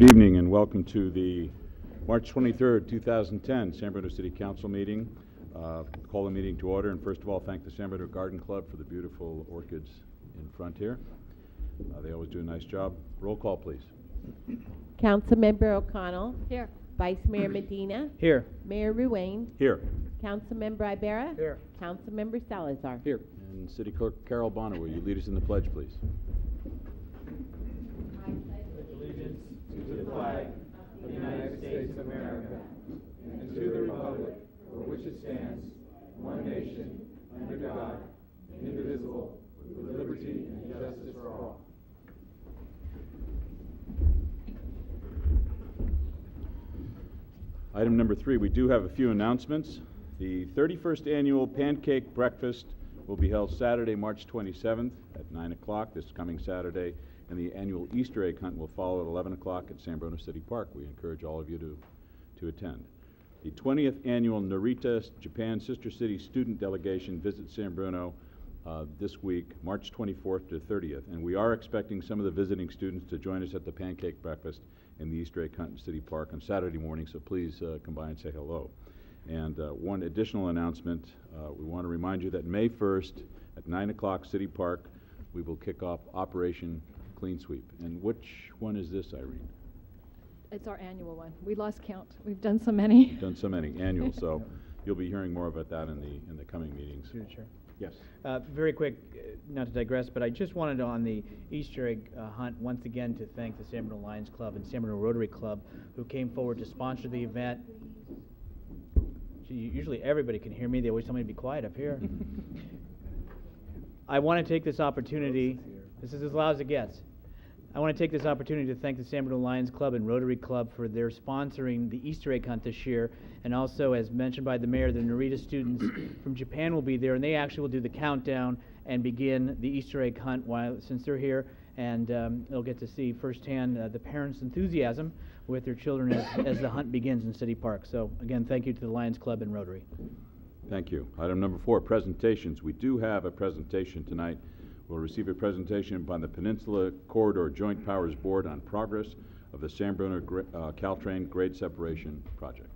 Good evening and welcome to the March 23rd, 2010 San Bruno City Council meeting. Call the meeting to order, and first of all, thank the San Bruno Garden Club for the beautiful orchids in front here. They always do a nice job. Roll call, please. Councilmember O'Connell. Here. Vice Mayor Medina. Here. Mayor Ruane. Here. Councilmember Ibarra. Here. Councilmember Salazar. Here. And City Clerk Carol Bonner, will you lead us in the pledge, please? I pledge allegiance to the flag of the United States of America and to the republic for which it stands, one nation, under God, indivisible, with liberty and justice for all. Item number 3, we do have a few announcements. The 31st Annual Pancake Breakfast will be held Saturday, March 27th at 9 o'clock, this coming Saturday, and the annual Easter egg hunt will follow at 11 o'clock at San Bruno City Park. We encourage all of you to attend. The 20th Annual Narita Japan Sister City Student Delegation visits San Bruno this week, March 24th to 30th, and we are expecting some of the visiting students to join us at the Pancake Breakfast in the Easter egg hunt in City Park on Saturday morning, so please come by and say hello. And one additional announcement, we want to remind you that May 1st at 9 o'clock City Park, we will kick off Operation Clean Sweep. And which one is this, Irene? It's our annual one. We lost count. We've done so many. We've done so many annual, so you'll be hearing more about that in the coming meetings. Through the chair. Yes. Very quick, not to digress, but I just wanted on the Easter egg hunt once again to thank the San Bruno Lions Club and San Bruno Rotary Club who came forward to sponsor the event. Usually everybody can hear me. They always tell me to be quiet up here. I want to take this opportunity. This is as loud as it gets. I want to take this opportunity to thank the San Bruno Lions Club and Rotary Club for their sponsoring the Easter egg hunt this year. And also, as mentioned by the mayor, the Narita students from Japan will be there, and they actually will do the countdown and begin the Easter egg hunt since they're here. And they'll get to see firsthand the parents' enthusiasm with their children as the hunt begins in City Park. So, again, thank you to the Lions Club and Rotary. Thank you. Item number 4, presentations. We do have a presentation tonight. We'll receive a presentation by the Peninsula Corridor Joint Powers Board on progress of the San Bruno Caltrain grade separation project.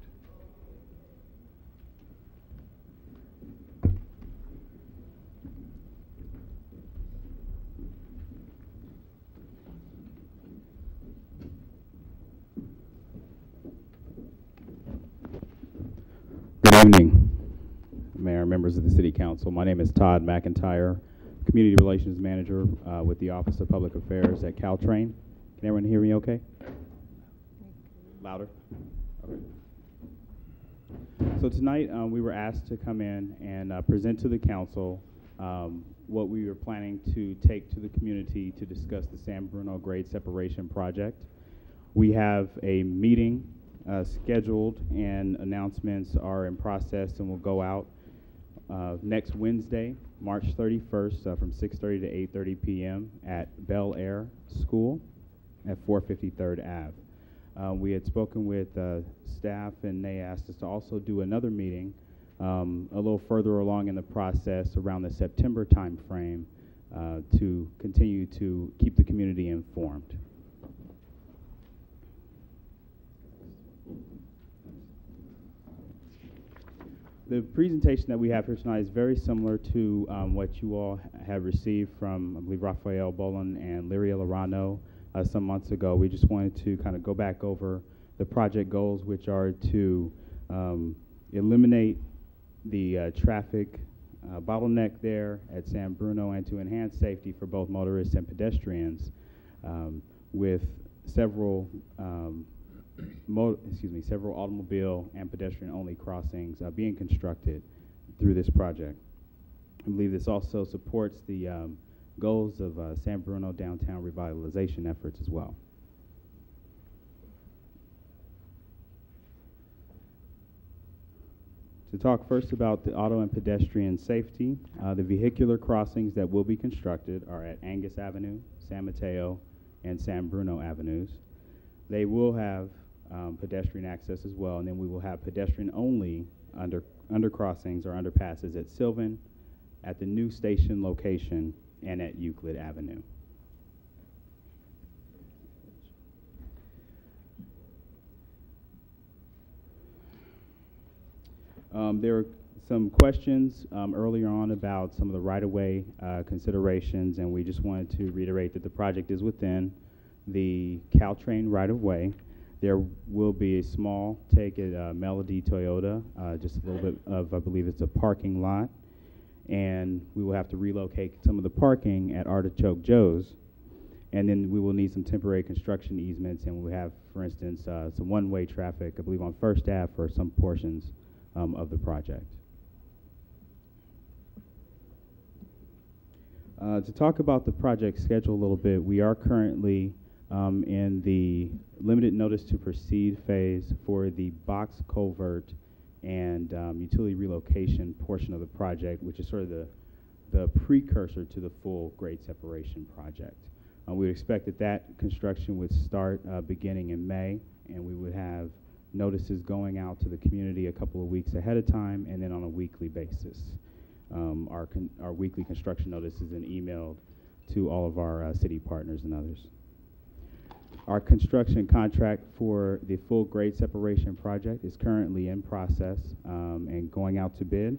Good evening, Mayor, members of the City Council. My name is Todd McIntyre, Community Relations Manager with the Office of Public Affairs at Caltrain. Can everyone hear me okay? Louder? Okay. So tonight we were asked to come in and present to the Council what we were planning to take to the community to discuss the San Bruno grade separation project. We have a meeting scheduled, and announcements are in process and will go out next Wednesday, March 31st, from 6:30 to 8:30 p.m. at Bel Air School at 453rd Ave. We had spoken with staff, and they asked us to also do another meeting a little further along in the process around the September time frame to continue to keep the community informed. The presentation that we have here tonight is very similar to what you all have received from, I believe, Raphael Boland and Lyria Lorano some months ago. We just wanted to kind of go back over the project goals, which are to eliminate the traffic bottleneck there at San Bruno and to enhance safety for both motorists and pedestrians with several several automobile and pedestrian-only crossings being constructed through this project. I believe this also supports the goals of San Bruno downtown revitalization efforts as well. To talk first about the auto and pedestrian safety, the vehicular crossings that will be constructed are at Angus Avenue, San Mateo, and San Bruno Avenues. They will have pedestrian access as well, and then we will have pedestrian-only undercrossings or underpasses at Sylvan, at the new station location, and at Euclid Avenue. There were some questions earlier on about some of the right-of-way considerations, and we just wanted to reiterate that the project is within the Caltrain right-of-way. There will be a small take at Melody Toyota, just a little bit of, I believe it's a parking lot, and we will have to relocate some of the parking at Artichoke Joe's, and then we will need some temporary construction easements, and we have, for instance, some one-way traffic, I believe on First Ave for some portions of the project. To talk about the project schedule a little bit, we are currently in the limited notice to proceed phase for the box culvert and utility relocation portion of the project, which is sort of the precursor to the full grade separation project. We would expect that that construction would start beginning in May, and we would have notices going out to the community a couple of weeks ahead of time and then on a weekly basis. Our weekly construction notice is then emailed to all of our city partners and others. Our construction contract for the full grade separation project is currently in process and going out to bid.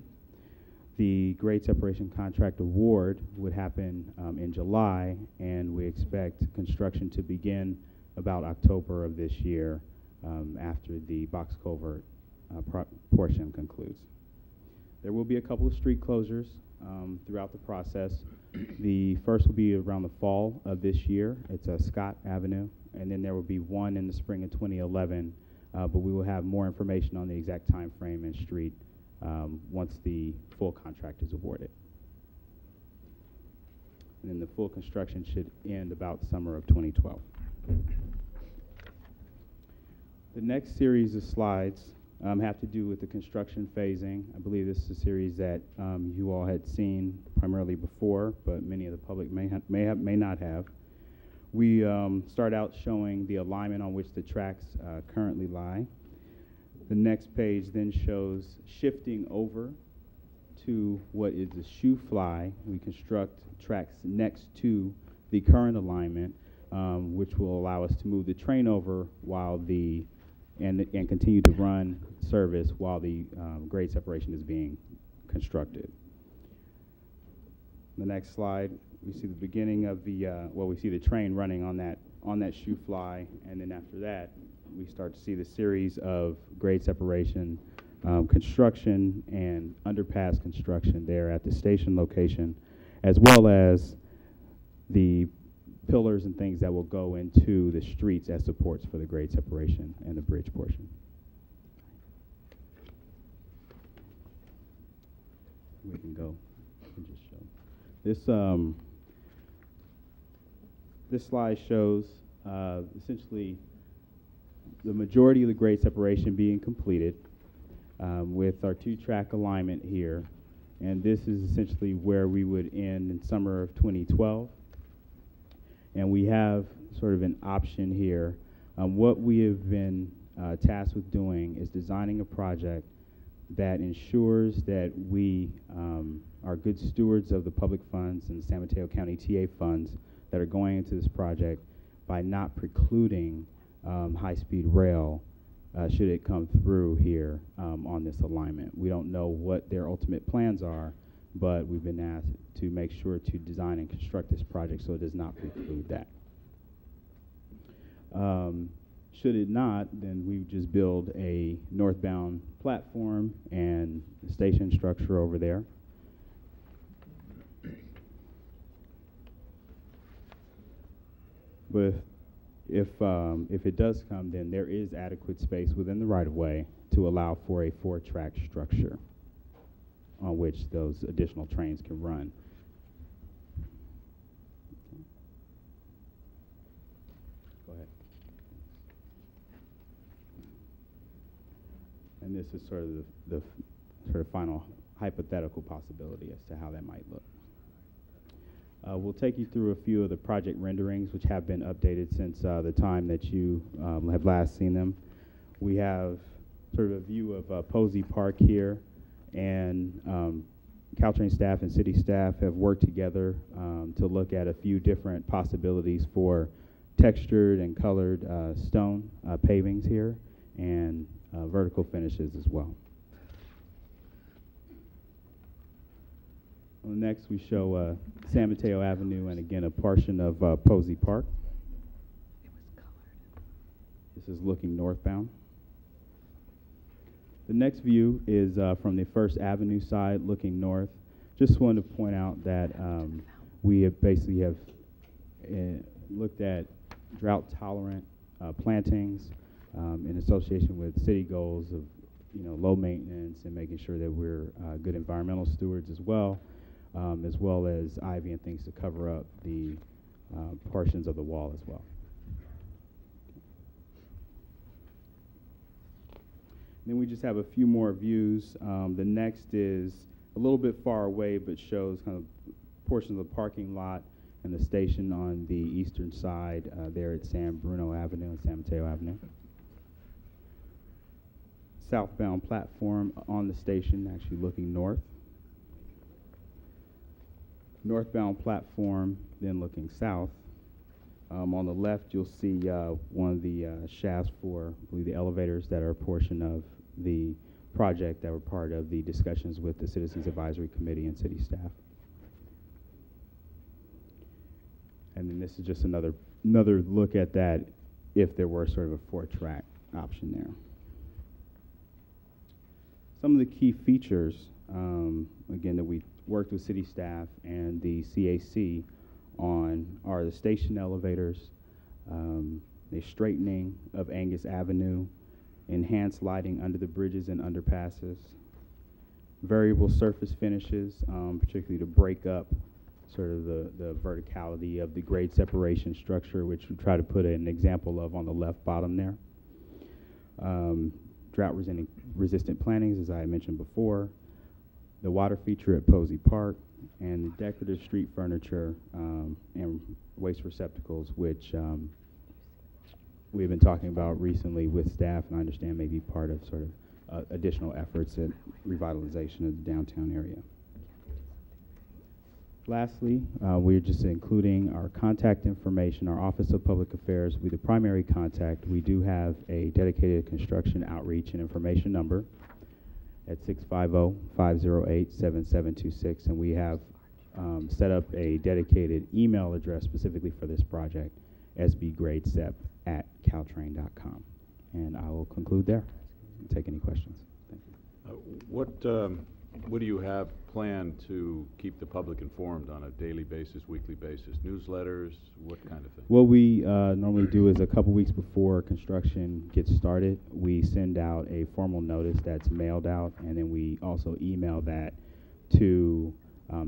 The grade separation contract award would happen in July, and we expect construction to begin about October of this year after the box culvert portion concludes. There will be a couple of street closures throughout the process. The first will be around the fall of this year. It's Scott Avenue, and then there will be one in the spring of 2011, but we will have more information on the exact time frame and street once the full contract is awarded. And then the full construction should end about summer of 2012. The next series of slides have to do with the construction phasing. I believe this is a series that you all had seen primarily before, but many of the public may not have. We start out showing the alignment on which the tracks currently lie. The next page then shows shifting over to what is the shoe fly. We construct tracks next to the current alignment, which will allow us to move the train over while and continue to run service while the grade separation is being constructed. The next slide, we see the beginning of we see the train running on that shoe fly, and then after that, we start to see the series of grade separation construction and underpass construction there at the station location, as well as the pillars and things that will go into the streets as supports for the grade separation and the bridge portion. We can go and just show. This slide shows essentially the majority of the grade separation being completed with our two-track alignment here, and this is essentially where we would end in summer of 2012. And we have sort of an option here. What we have been tasked with doing is designing a project that ensures that we are good stewards of the public funds and the San Mateo County TA funds that are going into this project by not precluding high-speed rail should it come through here on this alignment. We don't know what their ultimate plans are, but we've been asked to make sure to design and construct this project so it does not preclude that. Should it not, then we would just build a northbound platform and station structure over there. But if it does come, then there is adequate space within the right-of-way to allow for a 4-track structure on which those additional trains can run. Go ahead. And this is sort of the sort of final hypothetical possibility as to how that might look. We'll take you through a few of the project renderings, which have been updated since the time that you have last seen them. We have sort of a view of Posey Park here, and Caltrain staff and city staff have worked together to look at a few different possibilities for textured and colored stone pavings here and vertical finishes as well. Next, we show San Mateo Avenue and again a portion of Posey Park. This is looking northbound. The next view is from the First Avenue side looking north. Just wanted to point out that we have basically looked at drought-tolerant plantings in association with city goals of low maintenance and making sure that we're good environmental stewards as well as ivy and things to cover up the portions of the wall as well. Then we just have a few more views. The next is a little bit far away, but shows kind of portions of the parking lot and the station on the eastern side there at San Bruno Avenue and San Mateo Avenue. Southbound platform on the station, actually looking north. Northbound platform, then looking south. On the left, you'll see one of the shafts for, I believe, the elevators that are a portion of the project that were part of the discussions with the Citizens Advisory Committee and city staff. And then this is just another look at that if there were sort of a 4-track option there. Some of the key features, again, that we worked with city staff and the CAC on are the station elevators, the straightening of Angus Avenue, enhanced lighting under the bridges and underpasses, variable surface finishes, particularly to break up sort of the verticality of the grade separation structure, which we try to put an example of on the left bottom there. Drought-resistant plantings, as I mentioned before, the water feature at Posey Park, and the decorative street furniture and waste receptacles, which we've been talking about recently with staff, and I understand may be part of sort of additional efforts at revitalization of the downtown area. Lastly, we're just including our contact information. Our Office of Public Affairs will be the primary contact. We do have a dedicated construction outreach and information number at 650-508-7726, and we have set up a dedicated email address specifically for this project, sbgradesep@caltrain.com. And I will conclude there and take any questions. Thank you. What do you have planned to keep the public informed on a daily basis, weekly basis? Newsletters, what kind of thing? What we normally do is a couple weeks before construction gets started, we send out a formal notice that's mailed out, and then we also email that to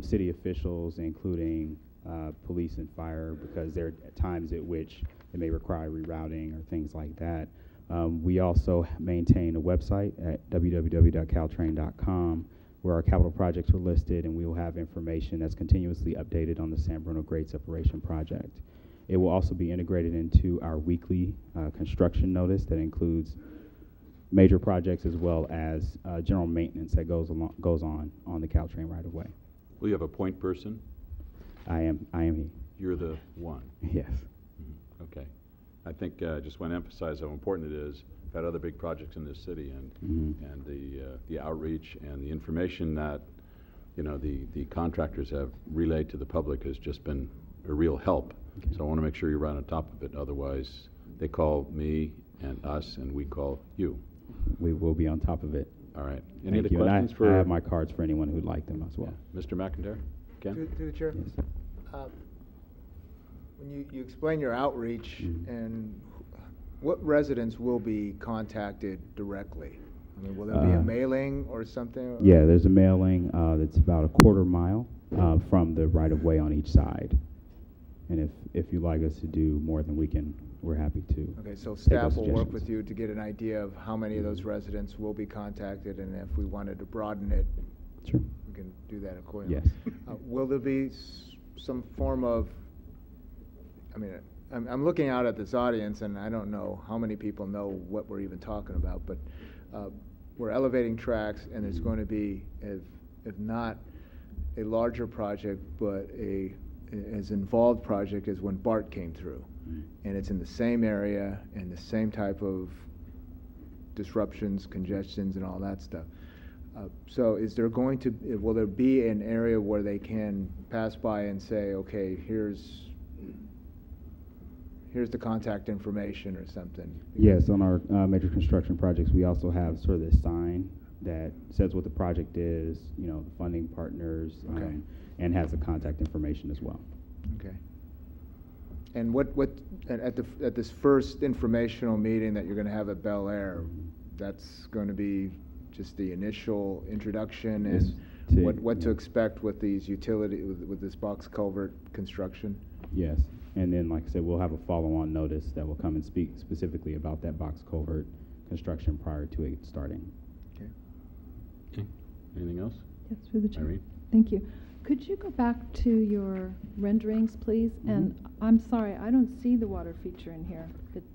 city officials, including police and fire, because there are times at which it may require rerouting or things like that. We also maintain a website at www.caltrain.com where our capital projects are listed, and we will have information that's continuously updated on the San Bruno Grade Separation Project. It will also be integrated into our weekly construction notice that includes major projects as well as general maintenance that goes on the Caltrain right of way. Will you have a point person? I am he. You're the one. Yes. Mm-hmm. Okay. I think I just want to emphasize how important it is. Got other big projects in this city, and and the outreach and the information that the contractors have relayed to the public has just been a real help. Okay. So I want to make sure you're right on top of it. Otherwise, they call me and us, and we call you. We will be on top of it. All right. Thank Any other you. questions I have my cards for anyone who'd like them as well. Yeah. Mr. McIntyre? Ken? Through the chair. Yes. When you explain your outreach and what residents will be contacted directly? I mean, will there be a mailing or something? Yeah, there's a mailing that's about a quarter mile from the right-of-way on each side. And if you'd like us to do more than we're happy to. Okay, so take staff those will work suggestions. with you to get an idea of how many of those residents will be contacted, and if we wanted to broaden it, Sure. we can do that accordingly. Yes. Will there be some form of, I mean, I'm looking out at this audience, and I don't know how many people know what we're even talking about, but we're elevating tracks, and it's going to be, if not a larger project, but as involved project as when BART came through. And it's in the same area and the same type of disruptions, congestions, and all that stuff. So is there going to, will there be an area where they can pass by and say, okay, here's the contact information or something? Yes, on our major construction projects, we also have sort of this sign that says what the project is, you know, the funding partners, Okay. and has the contact information as well. Okay. And at this first informational meeting that you're going to have at Bel Air, that's going to be just the initial introduction Yes, and what to expect with these with this box culvert construction? Yes, and then, like I said, we'll have a follow-on notice that will come and speak specifically about that box culvert construction prior to it starting. Okay. Okay. Anything else? Yes, through the chair. Irene? Thank you. Could you go back to your renderings, please? And I'm sorry, I don't see the water feature in here.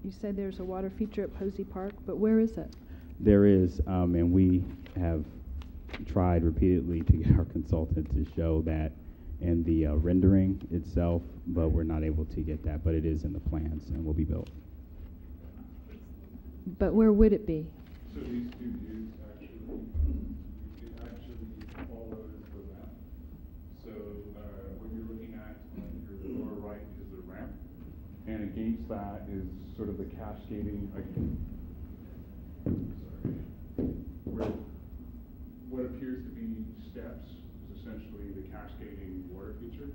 You said there's a water feature at Posey Park, but where is it? There is, and we have tried repeatedly to get our consultant to show that in the rendering itself, but we're not able to get that, but it is in the plans and will be built. But where would it be? So these two views actually, it actually follows the ramp. So what you're looking at on your lower right is the ramp, and against that is sort of the cascading, what appears to be steps is essentially the cascading water feature.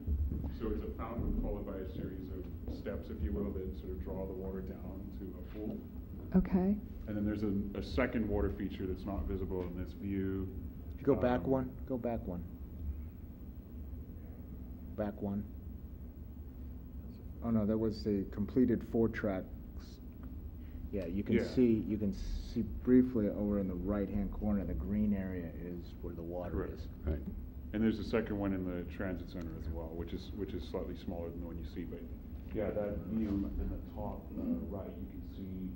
So it's a fountain followed by a series of steps, if you will, that sort of draw the water down to a pool. Okay. And then there's a second water feature that's not visible in this view. Go back one. Go back one. Back one. Oh no, that was the completed 4-track. Yeah, you can see briefly over in the right-hand corner, the green area is where the water Correct. is. Right. And there's a second one in the transit center as well, which is slightly smaller than the one you see. But yeah, that view in the top right, you can see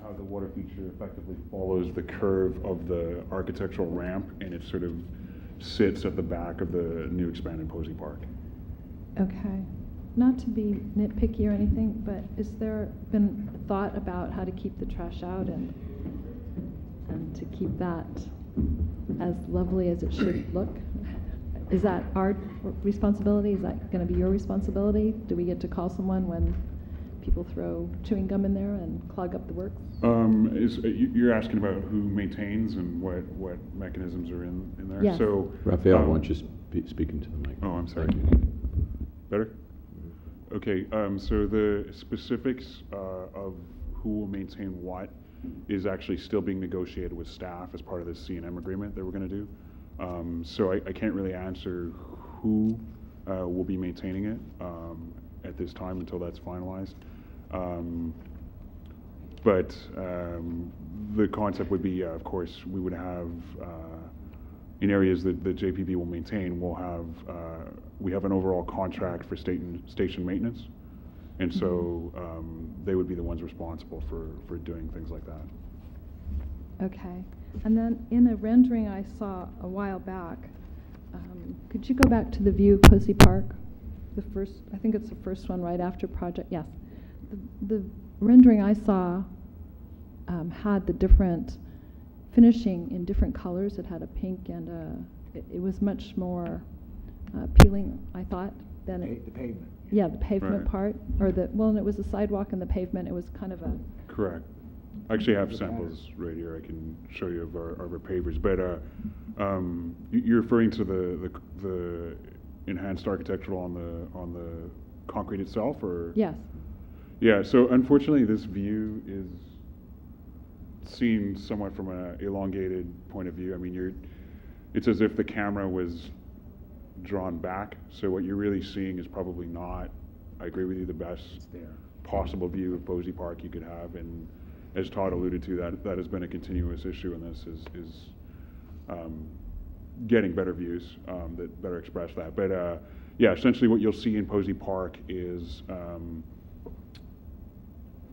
how the water feature effectively follows the curve of the architectural ramp, and it sort of sits at the back of the new expanded Posey Park. Okay. Not to be nitpicky or anything, but is there been thought about how to keep the trash out and to keep that as lovely as it should look? Is that our responsibility? Is that going to be your responsibility? Do we get to call someone when people throw chewing gum in there and clog up the works? You're asking about who maintains and what mechanisms are in there? Yes. So, Raphael, why don't you speak into the mic? Oh, I'm sorry. Thank you. Better? Okay, so the specifics of who will maintain what is actually still being negotiated with staff as part of this C&M agreement that we're going to do. So I can't really answer who will be maintaining it at this time until that's finalized. But the concept would be, of course, we would have, in areas that the JPB will maintain, we have an overall contract for station maintenance. And so they would be the ones responsible for doing things like that. Okay. And then in a rendering I saw a while back, could you go back to the view of Posey Park? The first, I think it's the first one right after project, yes. The rendering I saw had the different finishing in different colors. It had a pink and it was much more appealing, I thought, than The pavement. yeah, the pavement Right. part, or it was a sidewalk and the pavement. It was kind of a, Correct. I actually have samples right here. I can show you of our pavers. But you're referring to the enhanced architectural on the concrete itself, or? yes. Yeah. So unfortunately, this view is seen somewhat from an elongated point of view. I mean, it's as if the camera was drawn back. So what you're really seeing is probably not, I agree with you, the best possible view of Posey Park you could have. And as Todd alluded to, that has been a continuous issue in this is getting better views that better express that. But yeah, essentially what you'll see in Posey Park is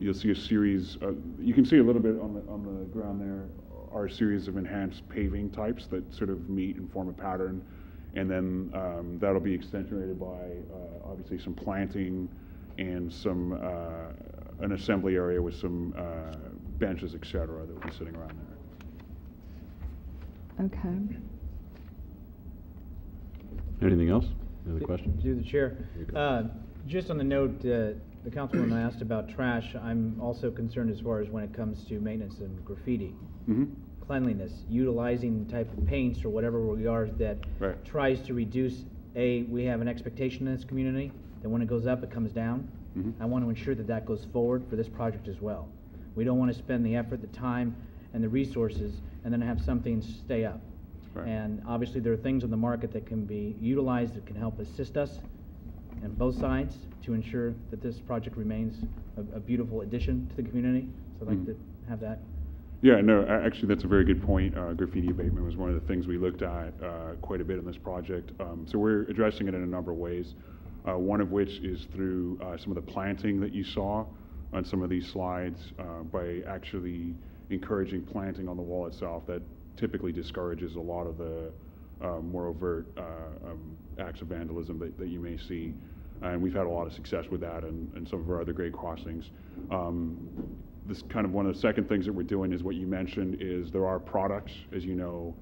you'll see a series, you can see a little bit on the ground there, are a series of enhanced paving types that sort of meet and form a pattern. And then that'll be accentuated by obviously some planting and some an assembly area with some benches, etc., that will be sitting around there. Okay. Anything else? Any other questions? Through the chair. You go. Just on the note, the councilman asked about trash. I'm also concerned as far as when it comes to maintenance and graffiti. Mm-hmm. Cleanliness, utilizing the type of paints or whatever we are that Right. tries to reduce, we have an expectation in this community that when it goes up, it comes down. Mhm. I want to ensure that that goes forward for this project as well. We don't want to spend the effort, the time, and the resources and then have something stay up. Right. And obviously, there are things on the market that can be utilized that can help assist us on both sides to ensure that this project remains a beautiful addition to the community. So I'd like Mhm. to have that. Yeah, no, actually, that's a very good point. Graffiti abatement was one of the things we looked at quite a bit in this project. So we're addressing it in a number of ways, one of which is through some of the planting that you saw on some of these slides, by actually encouraging planting on the wall itself. That typically discourages a lot of the more overt acts of vandalism that you may see. And we've had a lot of success with that and some of our other grade crossings. This kind of one of the second things that we're doing is what you mentioned is there are products, as you know,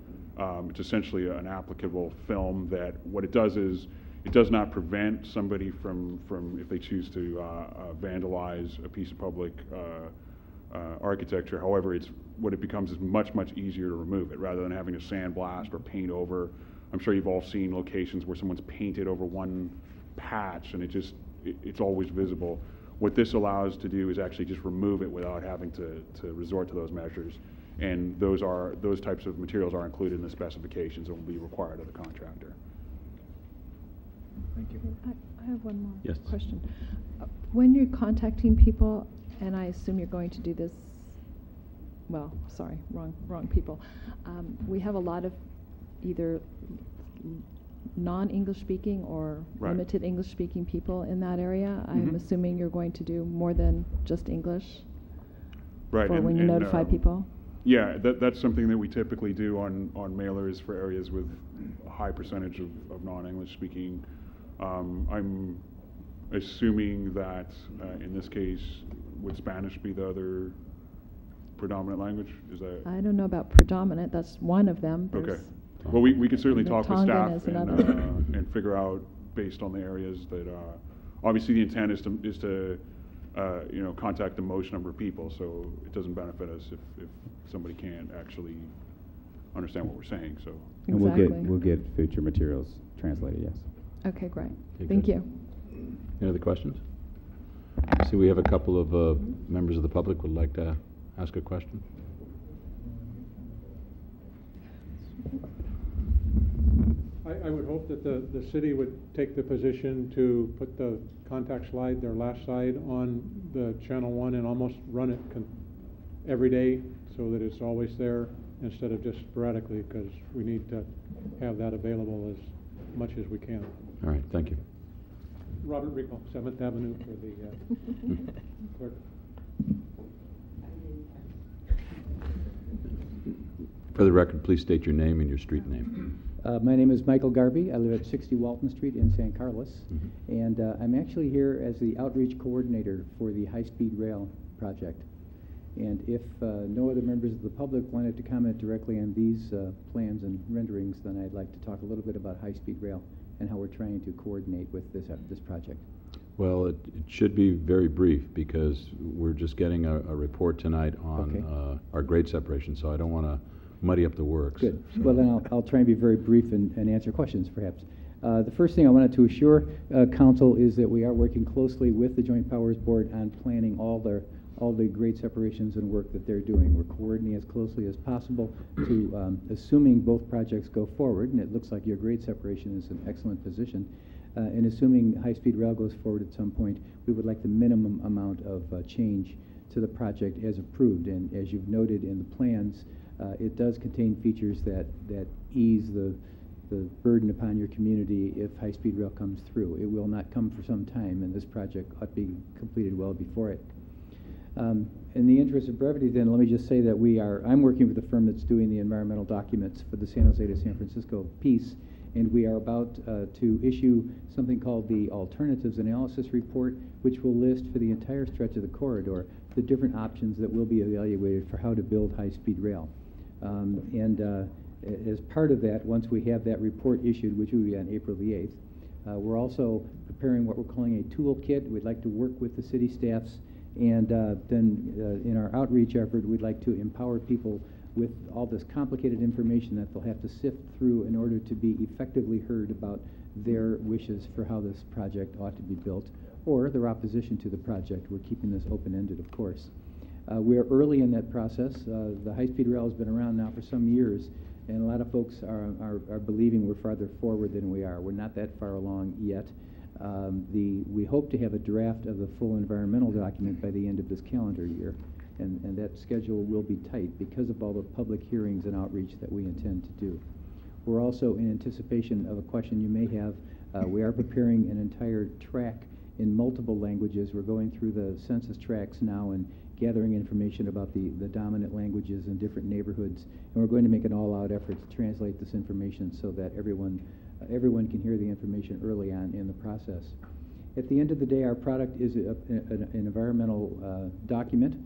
it's essentially an applicable film that what it does is it does not prevent somebody from if they choose to vandalize a piece of public architecture. However, what it becomes is much easier to remove it rather than having to sandblast or paint over. I'm sure you've all seen locations where someone's painted over one patch and it's always visible. What this allows to do is actually just remove it without having to resort to those measures. And those types of materials are included in the specifications and will be required of the contractor. Thank you. I have one more Yes. question. When you're contacting people, and I assume you're going to do this, well, sorry, wrong people. We have a lot of either non-English speaking or Right. limited English speaking people in that area. I'm Mhm. assuming you're going to do more than just English Right. for when you notify people? Yeah, that's something that we typically do on mailers for areas with a high percentage of non-English speaking. I'm assuming that in this case, would Spanish be the other predominant language? Is that? I don't know about predominant, that's one of them. Okay. There's- Well, we could certainly The talk with Tongan staff is another. and figure out based on the areas that, obviously the intent is to contact the most number of people, so it doesn't benefit us if somebody can't actually understand what we're saying, so. And Exactly. we'll get future materials translated, yes. Okay, great. Okay, Thank good. you. Any other questions? I see we have a couple of members of the public would like to ask a question. I would hope that the city would take the position to put the contact slide, their last slide, on the Channel 1 and almost run it every day so that it's always there instead of just sporadically, because we need to have that available as much as we can. All right, thank you. Robert Rico, 7th Avenue for the clerk. For the record, please state your name and your street name. My name is Michael Garvey. I live at 60 Walton Street in San Carlos. Mhm. And I'm actually here as the outreach coordinator for the high-speed rail project. And if no other members of the public wanted to comment directly on these plans and renderings, then I'd like to talk a little bit about high-speed rail and how we're trying to coordinate with this project. Well, it should be very brief because we're just getting a report tonight on Okay. Our grade separation, so I don't want to muddy up the works. Good. So- Well, then I'll try and be very brief and answer questions, perhaps. The first thing I wanted to assure Council is that we are working closely with the Joint Powers Board on planning all the grade separations and work that they're doing. We're coordinating as closely as possible to, assuming both projects go forward, and it looks like your grade separation is in excellent position, and assuming high-speed rail goes forward at some point, we would like the minimum amount of change to the project as approved. And as you've noted in the plans, it does contain features that ease the burden upon your community if high-speed rail comes through. It will not come for some time, and this project ought to be completed well before it. In the interest of brevity, then, let me just say that I'm working with the firm that's doing the environmental documents for the San Jose to San Francisco piece, and we are about to issue something called the Alternatives Analysis Report, which will list for the entire stretch of the corridor the different options that will be evaluated for how to build high-speed rail. As part of that, once we have that report issued, which will be on April the 8th, we're also preparing what we're calling a toolkit. We'd like to work with the city staffs, and then in our outreach effort, we'd like to empower people with all this complicated information that they'll have to sift through in order to be effectively heard about their wishes for how this project ought to be built, or their opposition to the project. We're keeping this open-ended, of course. We're early in that process. The high-speed rail has been around now for some years, and a lot of folks are believing we're farther forward than we are. We're not that far along yet. We hope to have a draft of the full environmental document by the end of this calendar year, and that schedule will be tight because of all the public hearings and outreach that we intend to do. We're also in anticipation of a question you may have. We are preparing an entire track in multiple languages. We're going through the census tracts now and gathering information about the dominant languages in different neighborhoods, and we're going to make an all-out effort to translate this information so that everyone can hear the information early on in the process. At the end of the day, our product is an environmental document.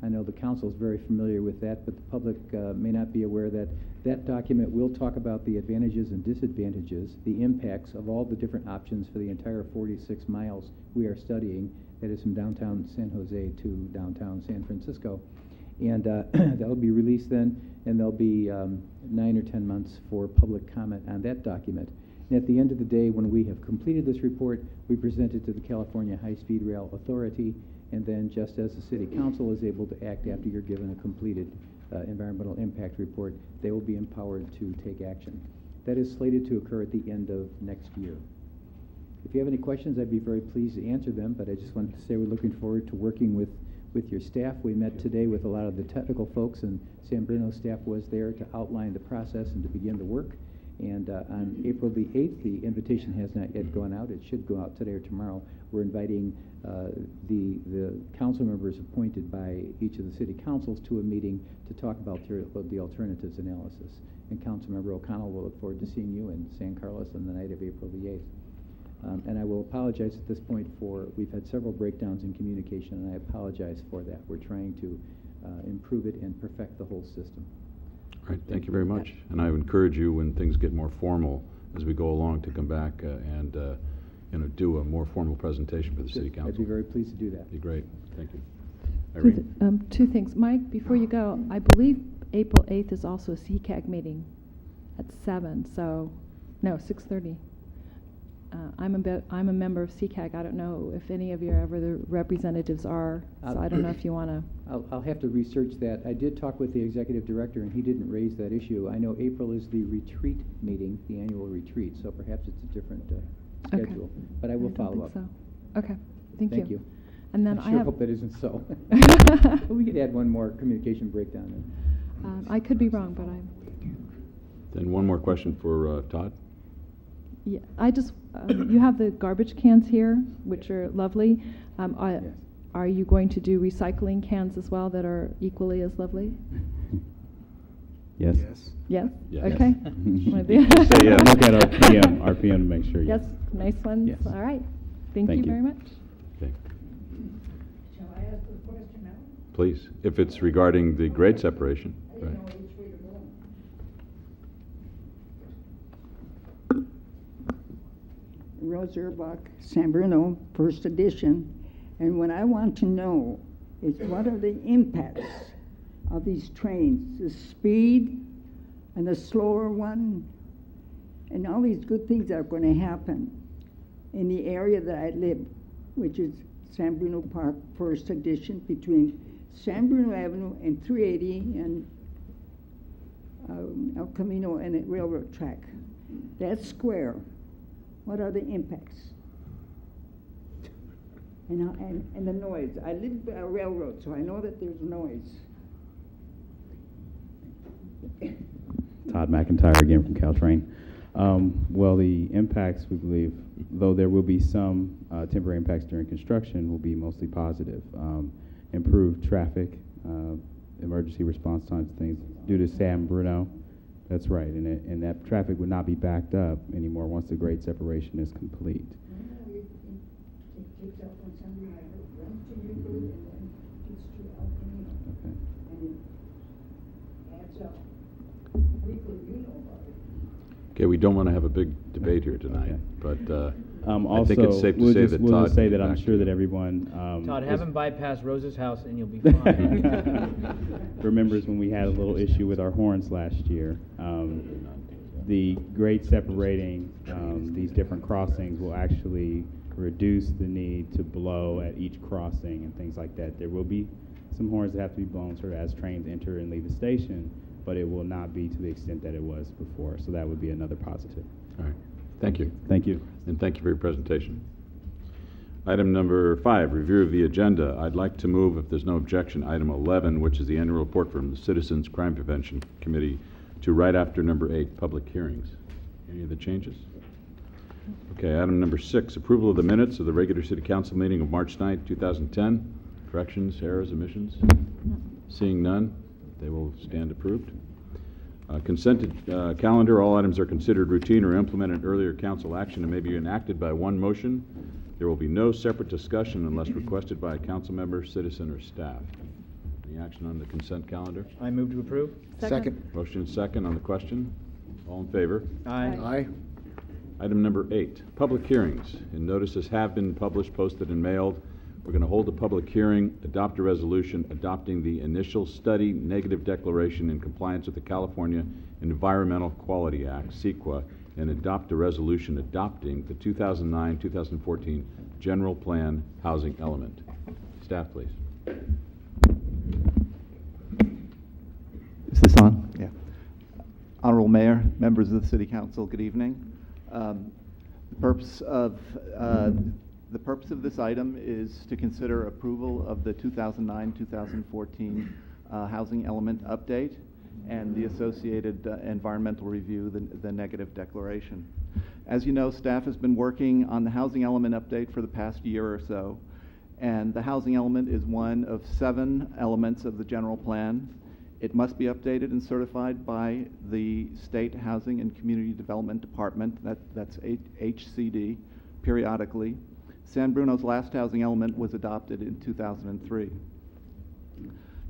I know the council is very familiar with that, but the public may not be aware that that document will talk about the advantages and disadvantages, the impacts of all the different options for the entire 46 miles we are studying. That is from downtown San Jose to downtown San Francisco. And that'll be released then, and there'll be 9 or 10 months for public comment on that document. And at the end of the day, when we have completed this report, we present it to the California High-Speed Rail Authority, and then just as the City Council is able to act after you're given a completed environmental impact report, they will be empowered to take action. That is slated to occur at the end of next year. If you have any questions, I'd be very pleased to answer them, but I just wanted to say we're looking forward to working with your staff. We met today with a lot of the technical folks, and San Bruno's staff was there to outline the process and to begin the work. And on April the 8th, the invitation has not yet gone out. It should go out today or tomorrow. We're inviting the council members appointed by each of the city councils to a meeting to talk about the alternatives analysis. And Councilmember O'Connell will look forward to seeing you in San Carlos on the night of April the 8th. And I will apologize at this point we've had several breakdowns in communication, and I apologize for that. We're trying to improve it and perfect the whole system. All right, thank you very much. And I would encourage you, when things get more formal as we go along, to come back and do a more formal presentation for the City Council. I'd be very pleased to do that. Be great. Thank you. Irene? Two things. Mike, before you go, I believe April 8th is also a CCAG meeting at 7, so, no, 6:30. I'm a member of CCAG. I don't know if any of your other representatives are, so I don't know if you want to. I'll have to research that. I did talk with the executive director, and he didn't raise that issue. I know April is the retreat meeting, the annual retreat, so perhaps it's a different schedule. Okay. But I will don't follow think up. So. Okay, thank you. Thank you. And then I I sure have. hope that isn't so. We could add one more communication breakdown. I could be wrong, but I'm. Then one more question for Todd. Yeah, I just, you have the garbage cans here, which are lovely. Yes. Are you going to do recycling cans as well that are equally as lovely? Yes. Yes? Yes. Okay. Say yes. Look at our PM to make sure. Yes, nice ones. Yes. All right. Thank Thank you you. very much. Okay. Shall I ask the question now? Please, if it's regarding the grade separation. I Right. didn't know which way to go. Rose Erbach, San Bruno, first edition, and what I want to know is what are the impacts of these trains, the speed and the slower one, and all these good things that are going to happen in the area that I live, which is San Bruno Park, first edition, between San Bruno Avenue and 380 and El Camino and the railroad track. That square, what are the impacts? And the noise. I live by a railroad, so I know that there's noise. Todd McIntyre again from Caltrain. Well, the impacts, we believe, though there will be some temporary impacts during construction, will be mostly positive. Improved traffic, emergency response times, things due to San Bruno. That's right, and that traffic would not be backed up anymore once the grade separation is complete. It takes out from San Bruno, runs to Euclid, and then gets to El Camino. Okay. And it adds up. Euclid, you know Okay, we don't want to have a big debate here tonight, Okay. but Also, I think it's safe to we'll say just, that we'll Todd just say can that get I'm back to sure you. that everyone Todd, is- have him bypass Rose's house and you'll be fine. remembers when we had a little issue with our horns last year. The grade separating these different crossings will actually reduce the need to blow at each crossing and things like that. There will be some horns that have to be blown sort of as trains enter and leave the station, but it will not be to the extent that it was before. So that would be another positive. All right, thank you. Thank you. And thank you for your presentation. Item number 5, review of the agenda. I'd like to move, if there's no objection, item 11, which is the annual report from the Citizens Crime Prevention Committee, to right after number 8, public hearings. Any other changes? Okay, item number 6, approval of the minutes of the regular city council meeting of March 9th, 2010. Corrections, errors, omissions? Seeing none, they will stand approved. Consented calendar, all items are considered routine or implemented earlier council action and may be enacted by one motion. There will be no separate discussion unless requested by a council member, citizen, or staff. Any action on the consent calendar? I move to approve. Second. Motion and second on the question. All in favor? Aye. Aye. Item number 8, public hearings. And notices have been published, posted, and mailed. We're going to hold a public hearing, adopt a resolution adopting the initial study negative declaration in compliance with the California Environmental Quality Act, CEQA, and adopt a resolution adopting the 2009-2014 General Plan Housing Element. Staff, please. Is this on? Yeah. Honorable Mayor, members of the City Council, good evening. The purpose of this item is to consider approval of the 2009-2014 housing element update and the associated environmental review, the negative declaration. As you know, staff has been working on the housing element update for the past year or so, and the housing element is one of 7 elements of the general plan. It must be updated and certified by the State Housing and Community Development Department, that's HCD, periodically. San Bruno's last housing element was adopted in 2003.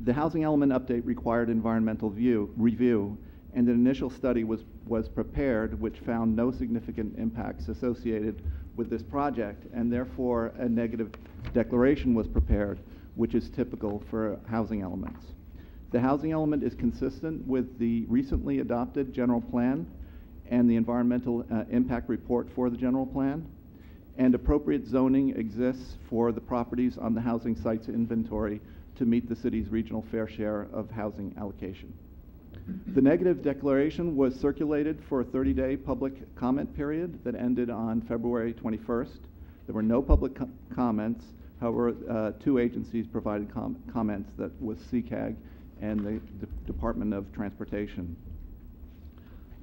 The housing element update required environmental review, and an initial study was prepared which found no significant impacts associated with this project, and therefore a negative declaration was prepared, which is typical for housing elements. The housing element is consistent with the recently adopted general plan and the environmental impact report for the general plan, and appropriate zoning exists for the properties on the housing sites inventory to meet the city's regional fair share of housing allocation. The negative declaration was circulated for a 30-day public comment period that ended on February 21st. There were no public comments. However, 2 agencies provided comments, that was CCAG and the Department of Transportation.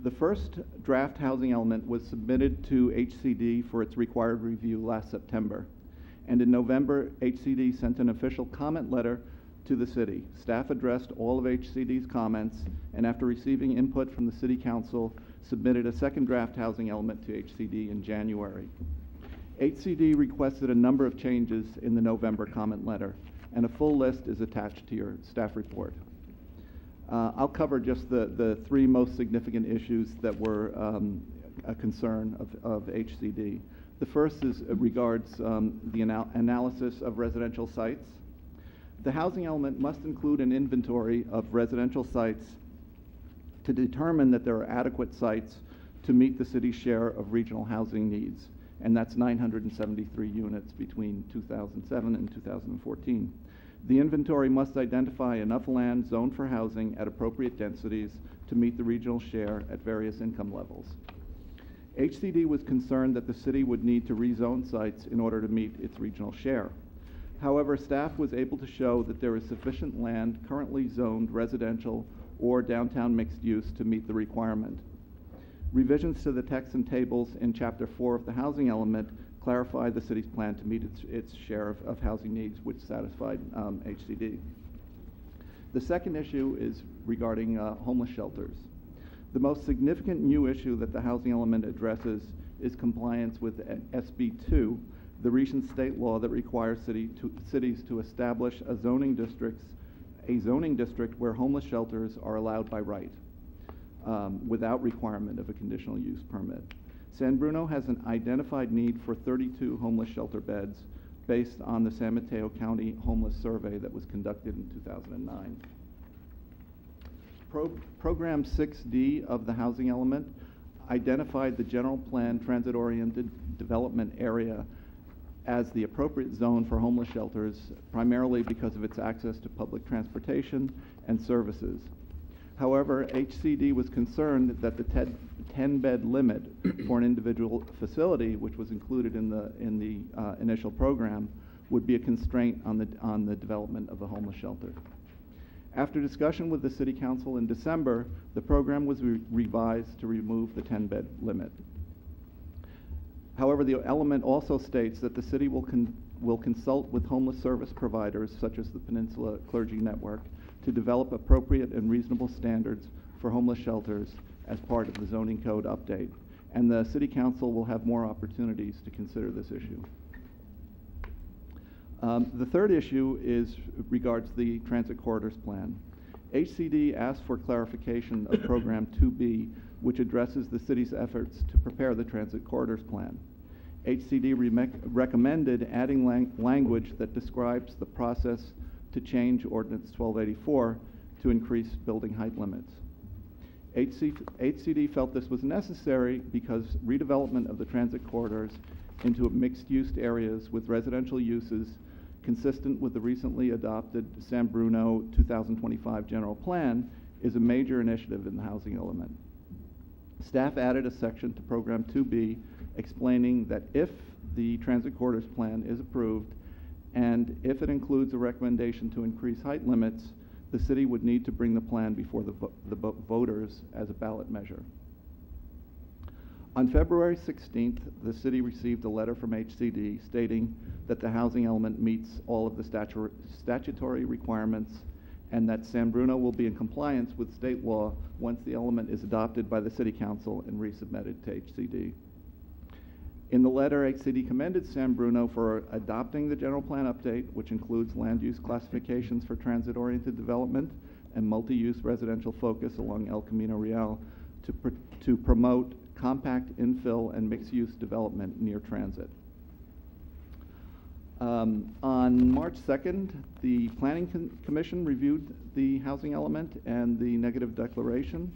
The first draft housing element was submitted to HCD for its required review last September. And in November, HCD sent an official comment letter to the city. Staff addressed all of HCD's comments, and after receiving input from the City Council, submitted a second draft housing element to HCD in January. HCD requested a number of changes in the November comment letter, and a full list is attached to your staff report. I'll cover just the 3 most significant issues that were a concern of HCD. The first regards the analysis of residential sites. The housing element must include an inventory of residential sites to determine that there are adequate sites to meet the city's share of regional housing needs, and that's 973 units between 2007 and 2014. The inventory must identify enough land zoned for housing at appropriate densities to meet the regional share at various income levels. HCD was concerned that the city would need to rezone sites in order to meet its regional share. However, staff was able to show that there is sufficient land currently zoned residential or downtown mixed use to meet the requirement. Revisions to the text and tables in Chapter 4 of the housing element clarify the city's plan to meet its share of housing needs, which satisfied HCD. The second issue is regarding homeless shelters. The most significant new issue that the housing element addresses is compliance with SB 2, the recent state law that requires cities to establish a zoning district where homeless shelters are allowed by right. without requirement of a conditional use permit. San Bruno has an identified need for 32 homeless shelter beds based on the San Mateo County Homeless Survey that was conducted in 2009. Program 6D of the housing element identified the general plan transit-oriented development area as the appropriate zone for homeless shelters, primarily because of its access to public transportation and services. However, HCD was concerned that the 10-bed limit for an individual facility, which was included in the initial program, would be a constraint on the development of a homeless shelter. After discussion with the City Council in December, the program was revised to remove the 10-bed limit. However, the element also states that the city will consult with homeless service providers, such as the Peninsula Clergy Network, to develop appropriate and reasonable standards for homeless shelters as part of the zoning code update. And the City Council will have more opportunities to consider this issue. The third issue regards the transit corridors plan. HCD asked for clarification of Program 2B, which addresses the city's efforts to prepare the transit corridors plan. HCD recommended adding language that describes the process to change Ordinance 1284 to increase building height limits. HCD felt this was necessary because redevelopment of the transit corridors into mixed-use areas with residential uses consistent with the recently adopted San Bruno 2025 General Plan is a major initiative in the housing element. Staff added a section to Program 2B explaining that if the transit corridors plan is approved and if it includes a recommendation to increase height limits, the city would need to bring the plan before the voters as a ballot measure. On February 16th, the city received a letter from HCD stating that the housing element meets all of the statutory requirements and that San Bruno will be in compliance with state law once the element is adopted by the City Council and resubmitted to HCD. In the letter, HCD commended San Bruno for adopting the general plan update, which includes land use classifications for transit-oriented development and multi-use residential focus along El Camino Real to promote compact infill and mixed-use development near transit. On March 2nd, the Planning Commission reviewed the housing element and the negative declaration,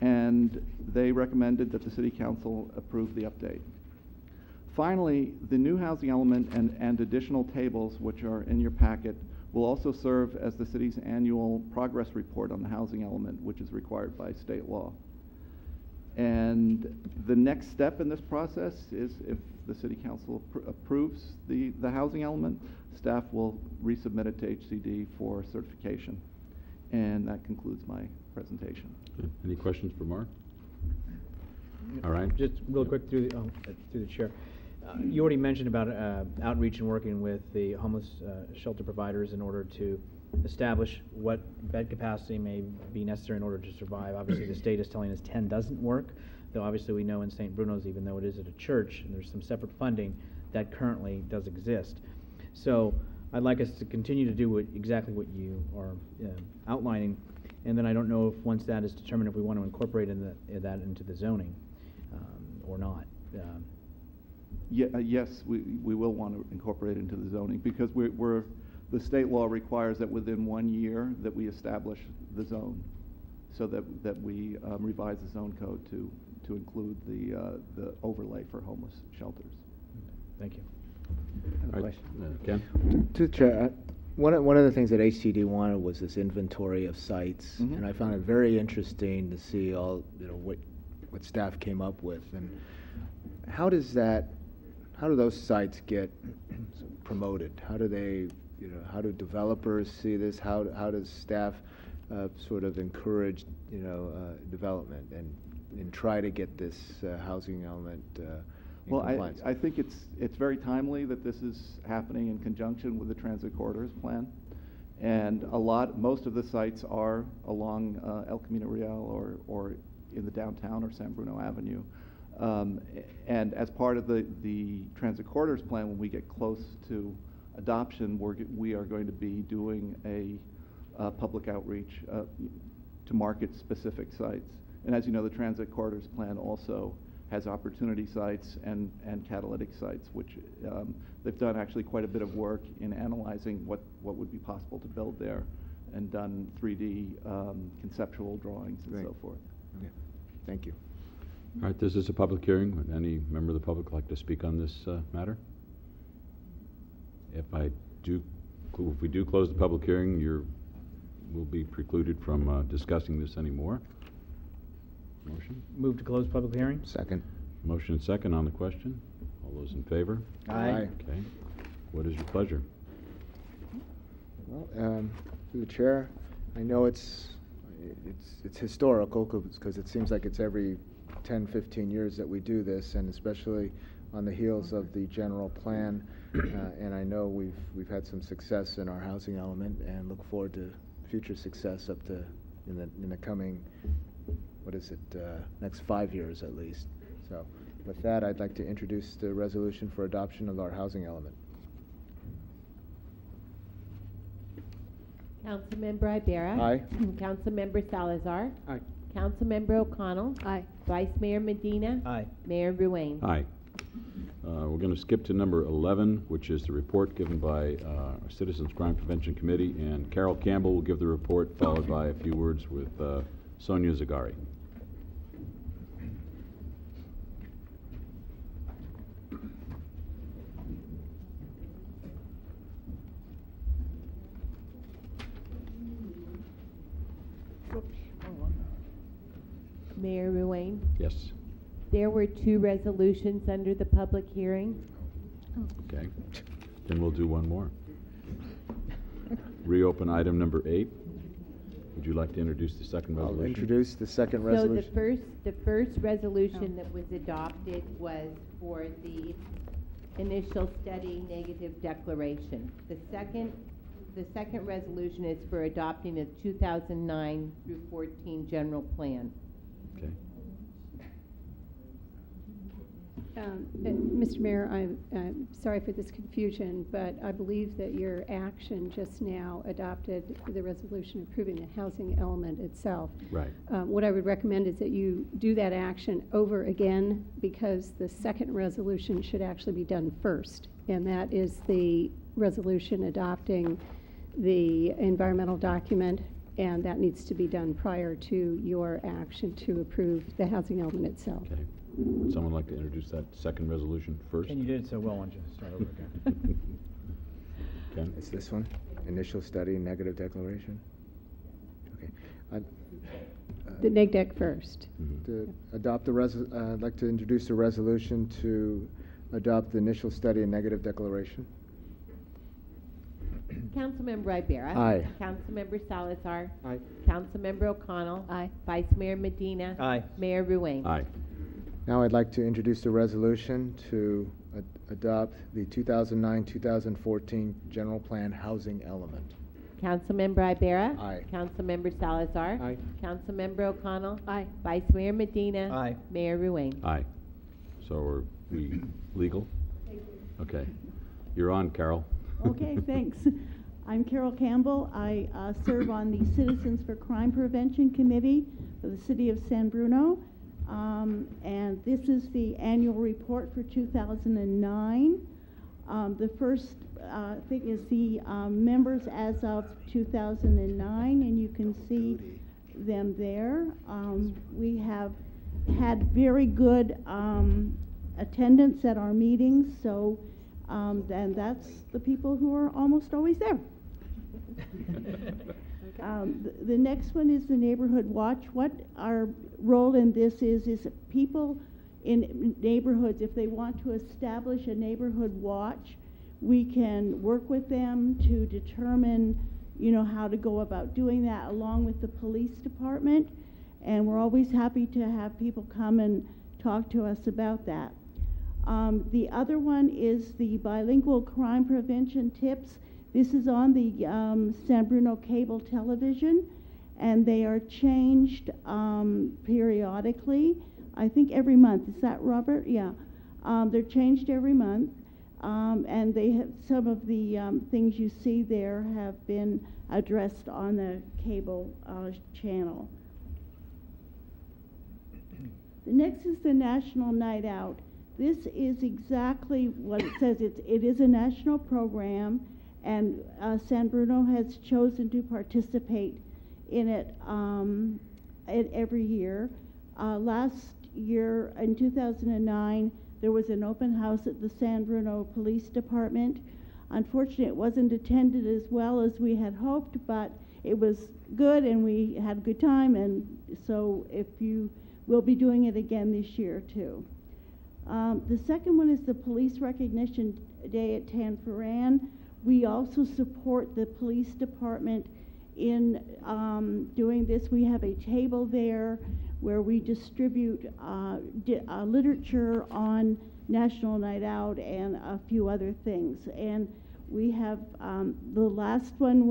and they recommended that the City Council approve the update. Finally, the new housing element and additional tables, which are in your packet, will also serve as the city's annual progress report on the housing element, which is required by state law. And the next step in this process is if the City Council approves the housing element, staff will resubmit it to HCD for certification. And that concludes my presentation. Any questions for Mark? All right. Just real quick through the chair. You already mentioned about outreach and working with the homeless shelter providers in order to establish what bed capacity may be necessary in order to survive. Obviously, the state is telling us 10 doesn't work, though obviously we know in St. Bruno's, even though it is at a church and there's some separate funding, that currently does exist. So I'd like us to continue to do exactly what you are outlining, and then I don't know if once that is determined if we want to incorporate that into the zoning or not. Yes, we will want to incorporate it into the zoning because the state law requires that within 1 year that we establish the zone, so that we revise the zone code to include the overlay for homeless shelters. Thank you. All right. Question. Ken? To the chair, one of the things that HCD wanted was this inventory of sites, Mhm. and I found it very interesting to see all what staff came up with. And how do those sites get promoted? How do how do developers see this? How does staff sort of encourage development and try to get this housing element in compliance? I think it's very timely that this is happening in conjunction with the transit corridors plan, and most of the sites are along El Camino Real or in the downtown or San Bruno Avenue. And as part of the transit corridors plan, when we get close to adoption, we are going to be doing a public outreach to market specific sites. And as you know, the transit corridors plan also has opportunity sites and catalytic sites, which they've done actually quite a bit of work in analyzing what would be possible to build there, and done 3D conceptual drawings and Great. so forth. Okay. Thank you. All right, this is a public hearing. Would any member of the public like to speak on this matter? If we do close the public hearing, will be precluded from discussing this anymore. Motion? Move to close public hearing? Second. Motion and second on the question. All those in favor? Aye. Okay. What is your pleasure? Well, through the chair, I know it's historical because it seems like it's every 10, 15 years that we do this, and especially on the heels of the general plan. And I know we've had some success in our housing element, and look forward to future success up to in the coming, next 5 years at least. So with that, I'd like to introduce the resolution for adoption of our housing element. Councilmember Ibera. Aye. Councilmember Salazar. Aye. Councilmember O'Connell. Aye. Vice Mayor Medina. Aye. Mayor Ruane. Aye. We're going to skip to number 11, which is the report given by our Citizens Crime Prevention Committee, and Carol Campbell will give the report, followed by a few words with Sonia Zagari. Mayor Ruane. Yes. There were 2 resolutions under the public hearing. Okay. Then we'll do one more. Reopen item number 8. Would you like to introduce the second I'll resolution? introduce the second So resolution. the first resolution that was adopted was for the initial study negative declaration. The second resolution is for adopting the 2009 through 14 general plan. Okay. Mr. Mayor, I'm sorry for this confusion, but I believe that your action just now adopted the resolution approving the housing element itself. Right. What I would recommend is that you do that action over again, because the second resolution should actually be done first, and that is the resolution adopting the environmental document, and that needs to be done prior to your action to approve the housing element itself. Okay. Would someone like to introduce that second resolution first? And you did it so well, why don't you start over again? Ken? It's this one, initial study negative declaration. Okay. The neg deck first. To adopt I'd like to introduce a resolution to adopt the initial study and negative declaration. Councilmember Ibera. Aye. Councilmember Salazar. Aye. Councilmember O'Connell. Aye. Vice Mayor Medina. Aye. Mayor Ruane. Aye. Now I'd like to introduce a resolution to adopt the 2009-2014 general plan housing element. Councilmember Ibera. Aye. Councilmember Salazar. Aye. Councilmember O'Connell. Aye. Vice Mayor Medina. Aye. Mayor Ruane. Aye. So are we legal? Okay. You're on, Carol. Okay, thanks. I'm Carol Campbell. I serve on the Citizens for Crime Prevention Committee for the City of San Bruno. And this is the annual report for 2009. The first thing is the members as of 2009, and you can see them there. We have had very good attendance at our meetings, so and that's the people who are almost always there. The next one is the neighborhood watch. What our role in this is people in neighborhoods, if they want to establish a neighborhood watch, we can work with them to determine, how to go about doing that along with the police department. And we're always happy to have people come and talk to us about that. The other one is the bilingual crime prevention tips. This is on the San Bruno cable television, and they are changed periodically. I think every month. Is that Robert? Yeah. They're changed every month, and they have some of the things you see there have been addressed on the cable channel. The next is the National Night Out. This is exactly what it says. It is a national program, and San Bruno has chosen to participate in it every year. Last year, in 2009, there was an open house at the San Bruno Police Department. Unfortunately, it wasn't attended as well as we had hoped, but it was good and we had a good time, and so we'll be doing it again this year too. The second one is the Police Recognition Day at Tanforan. We also support the police department in doing this. We have a table there where we distribute literature on National Night Out and a few other things. And we have the last one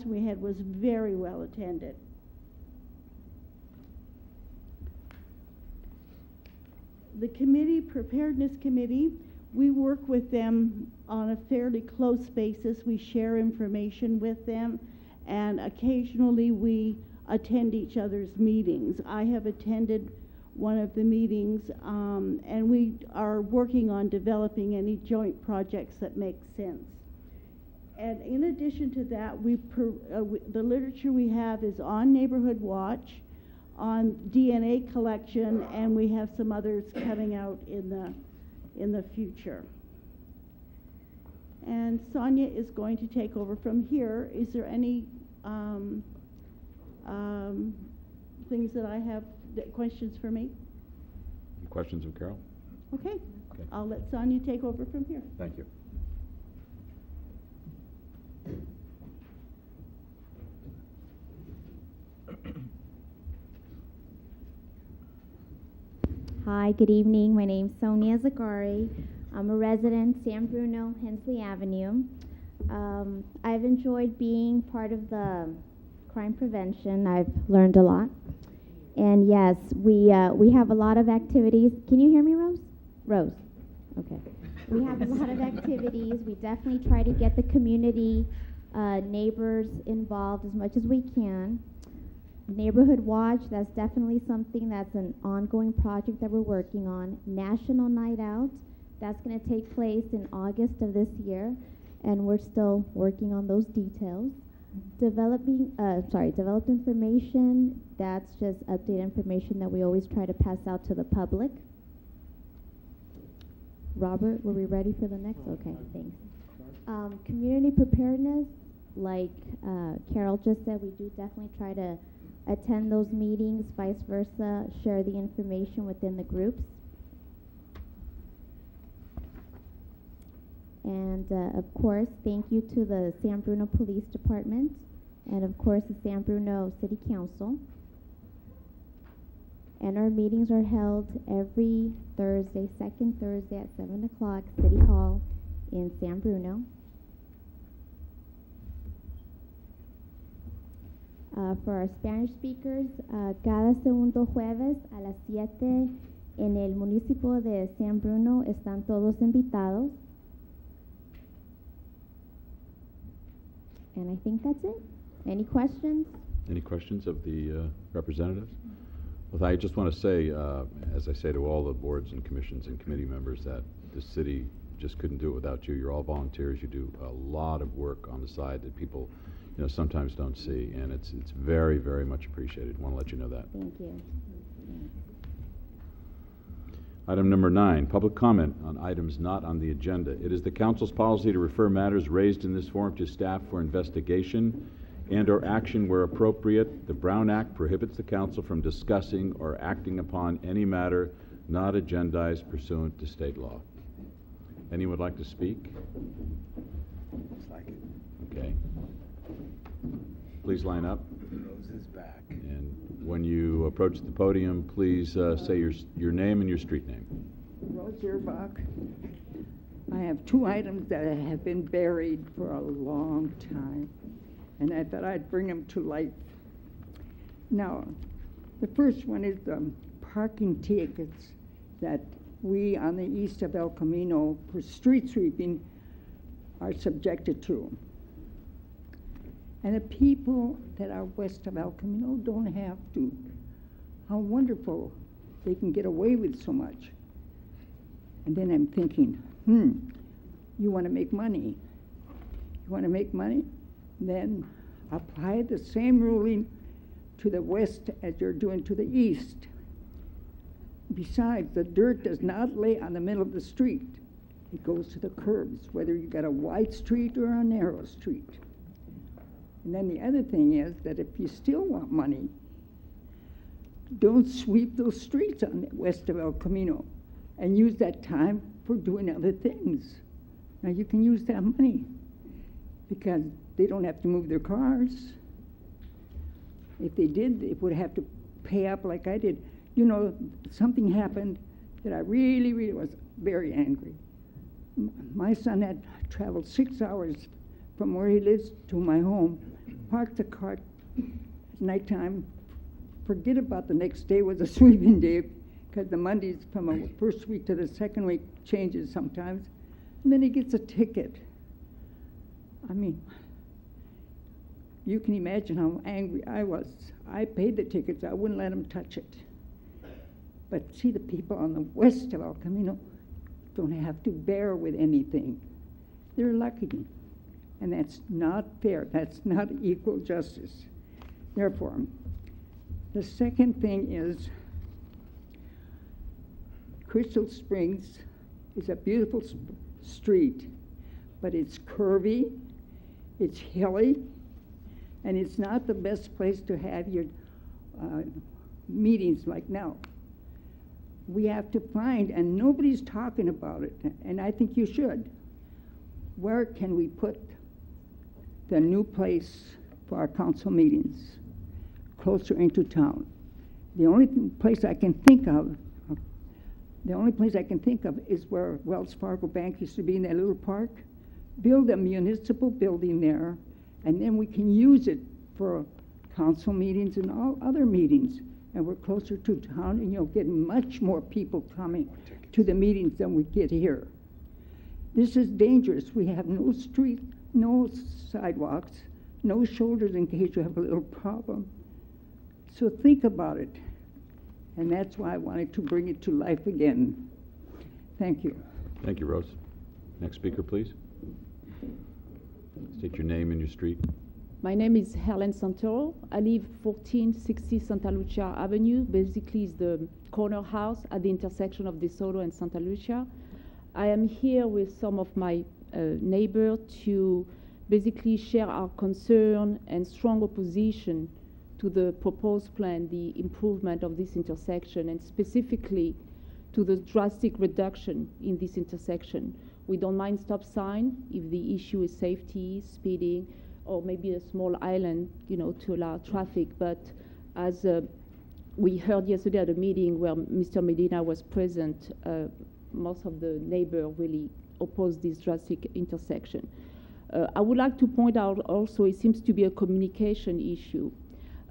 we had was very well attended. The preparedness committee, we work with them on a fairly close basis. We share information with them, and occasionally we attend each other's meetings. I have attended one of the meetings, and we are working on developing any joint projects that make sense. And in addition to that, the literature we have is on Neighborhood Watch, on DNA collection, and we have some others coming out in the future. And Sonia is going to take over from here. Is there any things that I have, questions for me? Any questions of Carol? Okay. Okay. I'll let Sonia take over from here. Thank you. Hi, good evening. My name's Sonia Zagari. I'm a resident, San Bruno, Hensley Avenue. I've enjoyed being part of the crime prevention. I've learned a lot. And yes, we have a lot of activities. Can you hear me, Rose? Rose. Okay. We have a lot of activities. We definitely try to get the community, neighbors involved as much as we can. Neighborhood Watch, that's definitely something that's an ongoing project that we're working on. National Night Out, that's going to take place in August of this year, and we're still working on those details. Developed information, that's just updated information that we always try to pass out to the public. Robert, were we ready for the next? Okay, thanks. Community preparedness, like Carol just said, we do definitely try to attend those meetings, vice versa, share the information within the groups. And of course, thank you to the San Bruno Police Department, and of course the San Bruno City Council. And our meetings are held every Thursday, second Thursday at 7 o'clock, City Hall in San Bruno. For our Spanish speakers, cada segundo jueves a las 7 en el municipio de San Bruno están todos invitados. And I think that's it. Any questions? Any questions of the representatives? Well, I just want to say, as I say to all the boards and commissions and committee members, that the city just couldn't do it without you. You're all volunteers. You do a lot of work on the side that people sometimes don't see, and it's very, very much appreciated. I want to let you know that. Thank you. Item number 9, public comment on items not on the agenda. It is the council's policy to refer matters raised in this forum to staff for investigation and/or action where appropriate. The Brown Act prohibits the council from discussing or acting upon any matter not agendized pursuant to state law. Anyone would like to speak? Looks like it. Okay. Please line up. Rose is back. And when you approach the podium, please say your name and your street name. Rose Erbach. I have 2 items that have been buried for a long time, and I thought I'd bring them to light. Now, the first one is the parking tickets that we on the east of El Camino for street sweeping are subjected to. And the people that are west of El Camino don't have to. how wonderful they can get away with so much. And then I'm thinking, you want to make money. You want to make money? Then apply the same ruling to the west as you're doing to the east. Besides, the dirt does not lay on the middle of the street. It goes to the curbs, whether you got a wide street or a narrow street. And then the other thing is that if you still want money, don't sweep those streets on the west of El Camino and use that time for doing other things. Now you can use that money because they don't have to move their cars. If they did, they would have to pay up like I did. You know, something happened that I really, really was very angry. My son had traveled 6 hours from where he lives to my home, parked the car at nighttime, forget about the next day was a sweeping day, because the Mondays from the first week to the second week changes sometimes, and then he gets a ticket. I mean, you can imagine how angry I was. I paid the tickets, I wouldn't let him touch it. But see, the people on the west of El Camino don't have to bear with anything. They're lucky. And that's not fair. That's not equal justice. Therefore, the second thing is Crystal Springs is a beautiful street, but it's curvy, it's hilly, and it's not the best place to have your meetings like now. We have to find, and nobody's talking about it, and I think you should, where can we put the new place for our council meetings? Closer into town. The only place I can think of is where Wells Fargo Bank used to be in that little park. Build a municipal building there, and then we can use it for council meetings and all other meetings. And we're closer to town, and you'll get much more people coming to the meetings than we get here. This is dangerous. We have no street, no sidewalks, no shoulders in case you have a little problem. So think about it. And that's why I wanted to bring it to life again. Thank you. Thank you, Rose. Next speaker, please. State your name and your street. My name is Helen Santoro. I live 1460 Santa Lucia Avenue. Basically, it's the corner house at the intersection of DeSoto and Santa Lucia. I am here with some of my neighbors to basically share our concern and strong opposition to the proposed plan, the improvement of this intersection, and specifically to the drastic reduction in this intersection. We don't mind stop sign if the issue is safety, speeding, or maybe a small island, to allow traffic. But as we heard yesterday at a meeting where Mr. Medina was present, most of the neighbors really oppose this drastic intersection. I would like to point out also it seems to be a communication issue.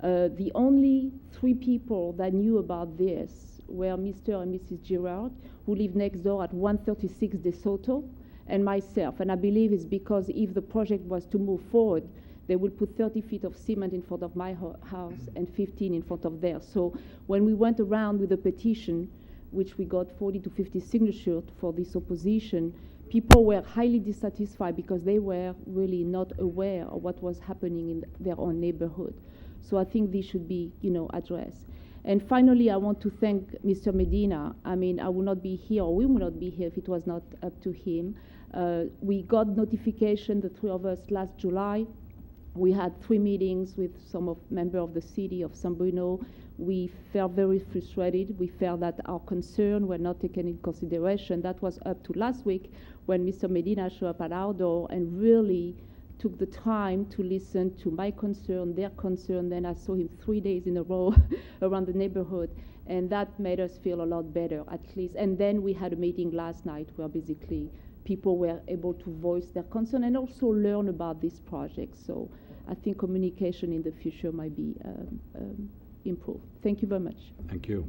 The only 3 people that knew about this were Mr. and Mrs. Girard, who live next door at 136 DeSoto, and myself. And I believe it's because if the project was to move forward, they will put 30 feet of cement in front of my house and 15 in front of theirs. So when we went around with a petition, which we got 40 to 50 signatures for this opposition, people were highly dissatisfied because they were really not aware of what was happening in their own neighborhood. So I think this should be, addressed. And finally, I want to thank Mr. Medina. I mean, I would not be here, or we would not be here if it was not up to him. We got notification, the 3 of us, last July. We had 3 meetings with some members of the city of San Bruno. We felt very frustrated. We felt that our concerns were not taken in consideration. That was up to last week when Mr. Medina showed up at our door and really took the time to listen to my concern, their concern. Then I saw him 3 days in a row around the neighborhood, and that made us feel a lot better, at least. And then we had a meeting last night where basically people were able to voice their concern and also learn about this project. So I think communication in the future might be improved. Thank you very much. Thank you.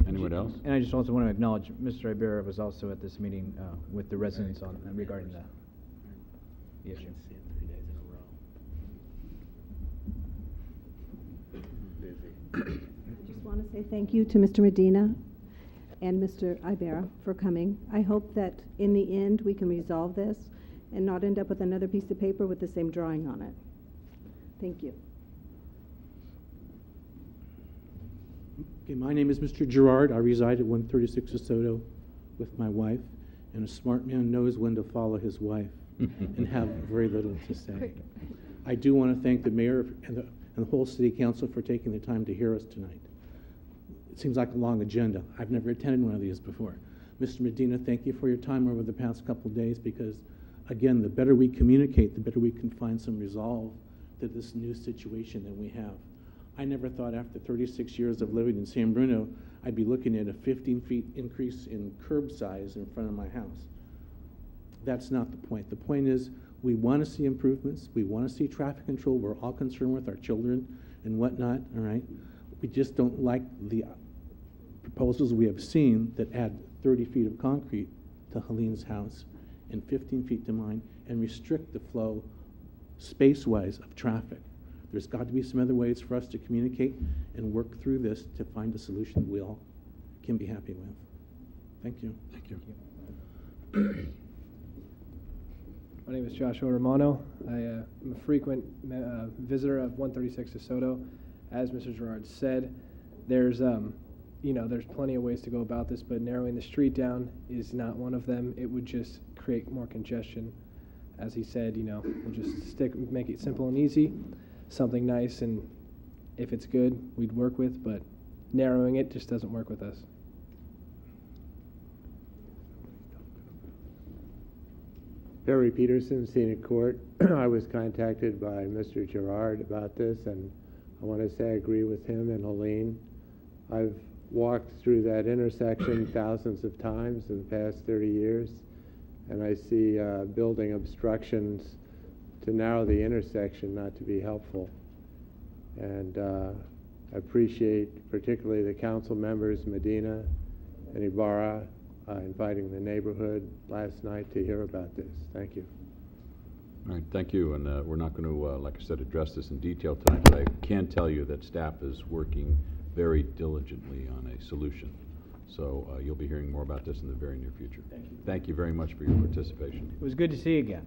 Anyone else? And I just also want to acknowledge Mr. Ibarra was also at this meeting with the residents on regarding the issue. I just want to say thank you to Mr. Medina and Mr. Ibarra for coming. I hope that in the end we can resolve this and not end up with another piece of paper with the same drawing on it. Thank you. Okay, my name is Mr. Gerard. I reside at 136 DeSoto with my wife, and a smart man knows when to follow his wife and have very little to say. I do want to thank the mayor and the whole city council for taking the time to hear us tonight. It seems like a long agenda. I've never attended one of these before. Mr. Medina, thank you for your time over the past couple of days because, again, the better we communicate, the better we can find some resolve to this new situation that we have. I never thought after 36 years of living in San Bruno, I'd be looking at a 15-feet increase in curb size in front of my house. That's not the point. The point is we want to see improvements. We want to see traffic control. We're all concerned with our children and whatnot, all right? We just don't like the proposals we have seen that add 30 feet of concrete to Helene's house and 15 feet to mine and restrict the flow space-wise of traffic. There's got to be some other ways for us to communicate and work through this to find a solution we all can be happy with. Thank you. Thank you. My name is Joshua Romano. I am a frequent visitor of 136 DeSoto. As Mr. Gerard said, there's there's plenty of ways to go about this, but narrowing the street down is not one of them. It would just create more congestion. As he said, we'll just make it simple and easy, something nice, and if it's good, we'd work with, but narrowing it just doesn't work with us. Barry Peterson, Scenic Court. I was contacted by Mr. Gerard about this, and I want to say I agree with him and Helene. I've walked through that intersection thousands of times in the past 30 years, and I see building obstructions to narrow the intersection not to be helpful. And I appreciate particularly the council members, Medina and Ibarra, inviting the neighborhood last night to hear about this. Thank you. All right, thank you. And we're not going to, like I said, address this in detail tonight, but I can tell you that staff is working very diligently on a solution. So you'll be hearing more about this in the very near future. Thank you. Thank you very much for your participation. It was good to see you again.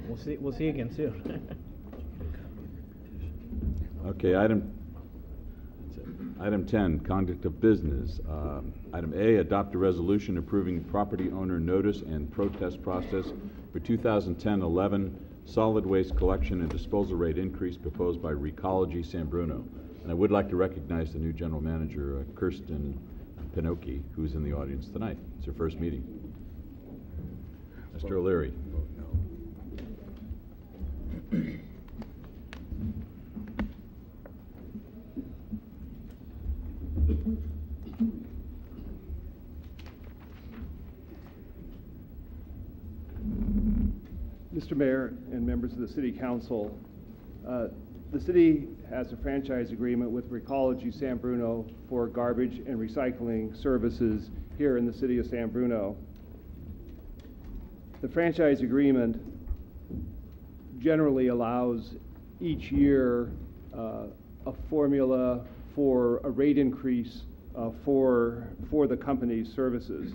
We'll see you again soon. Okay, item 10, conduct of business. Item A, adopt a resolution approving property owner notice and protest process for 2010-11 solid waste collection and disposal rate increase proposed by Recology San Bruno. And I would like to recognize the new general manager, Kirsten Pinocchi, who's in the audience tonight. It's her first meeting. Mr. O'Leary. Mr. Mayor and members of the City Council, the city has a franchise agreement with Recology San Bruno for garbage and recycling services here in the city of San Bruno. The franchise agreement generally allows each year a formula for a rate increase for the company's services.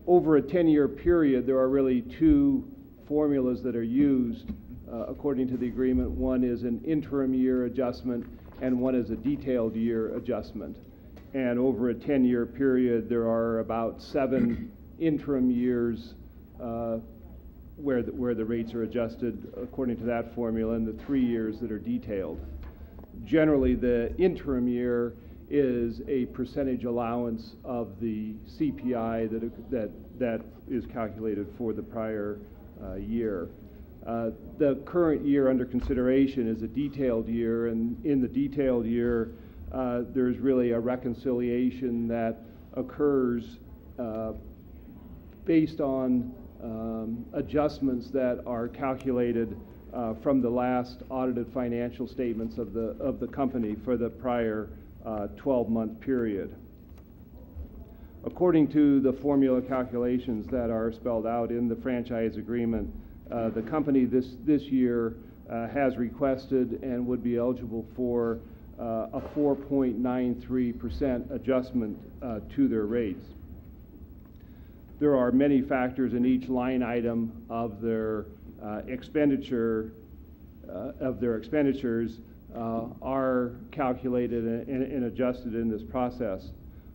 Over a 10-year period, there are really two formulas that are used according to the agreement. One is an interim year adjustment and one is a detailed year adjustment. And over a 10-year period, there are about 7 interim years where the rates are adjusted according to that formula, and the 3 years that are detailed. Generally, the interim year is a percentage allowance of the CPI that is calculated for the prior year. The current year under consideration is a detailed year, and in the detailed year, there's really a reconciliation that occurs based on adjustments that are calculated from the last audited financial statements of the company for the prior 12-month period. According to the formula calculations that are spelled out in the franchise agreement, the company this year has requested and would be eligible for a 4.93% adjustment to their rates. There are many factors in each line item of their expenditures are calculated and adjusted in this process.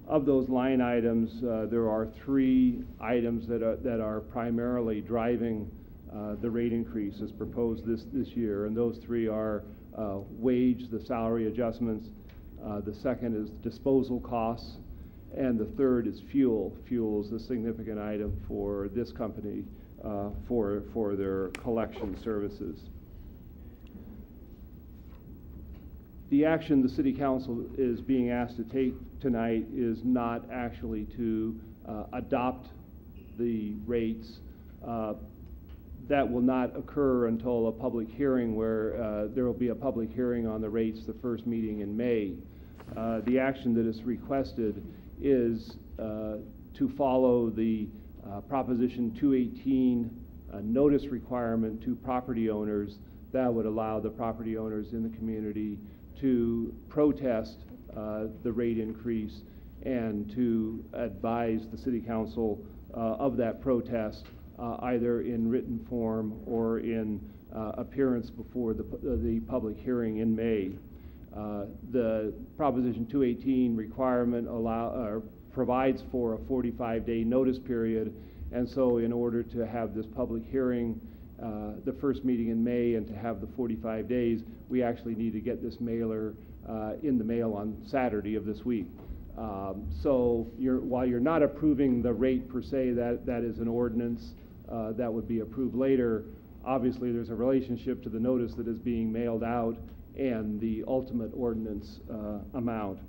Of those line items, there are 3 items that are primarily driving the rate increases proposed this year, and those 3 are wage, the salary adjustments, the second is disposal costs, and the third is fuel. Fuel is a significant item for this company for their collection services. The action the City Council is being asked to take tonight is not actually to adopt the rates. That will not occur until a public hearing where there will be a public hearing on the rates the first meeting in May. The action that is requested is to follow the Proposition 218 notice requirement to property owners that would allow the property owners in the community to protest the rate increase and to advise the City Council of that protest either in written form or in appearance before the public hearing in May. The Proposition 218 requirement provides for a 45-day notice period, and so in order to have this public hearing the first meeting in May and to have the 45 days, we actually need to get this mailer in the mail on Saturday of this week. So while you're not approving the rate per se, that is an ordinance that would be approved later, obviously there's a relationship to the notice that is being mailed out and the ultimate ordinance amount.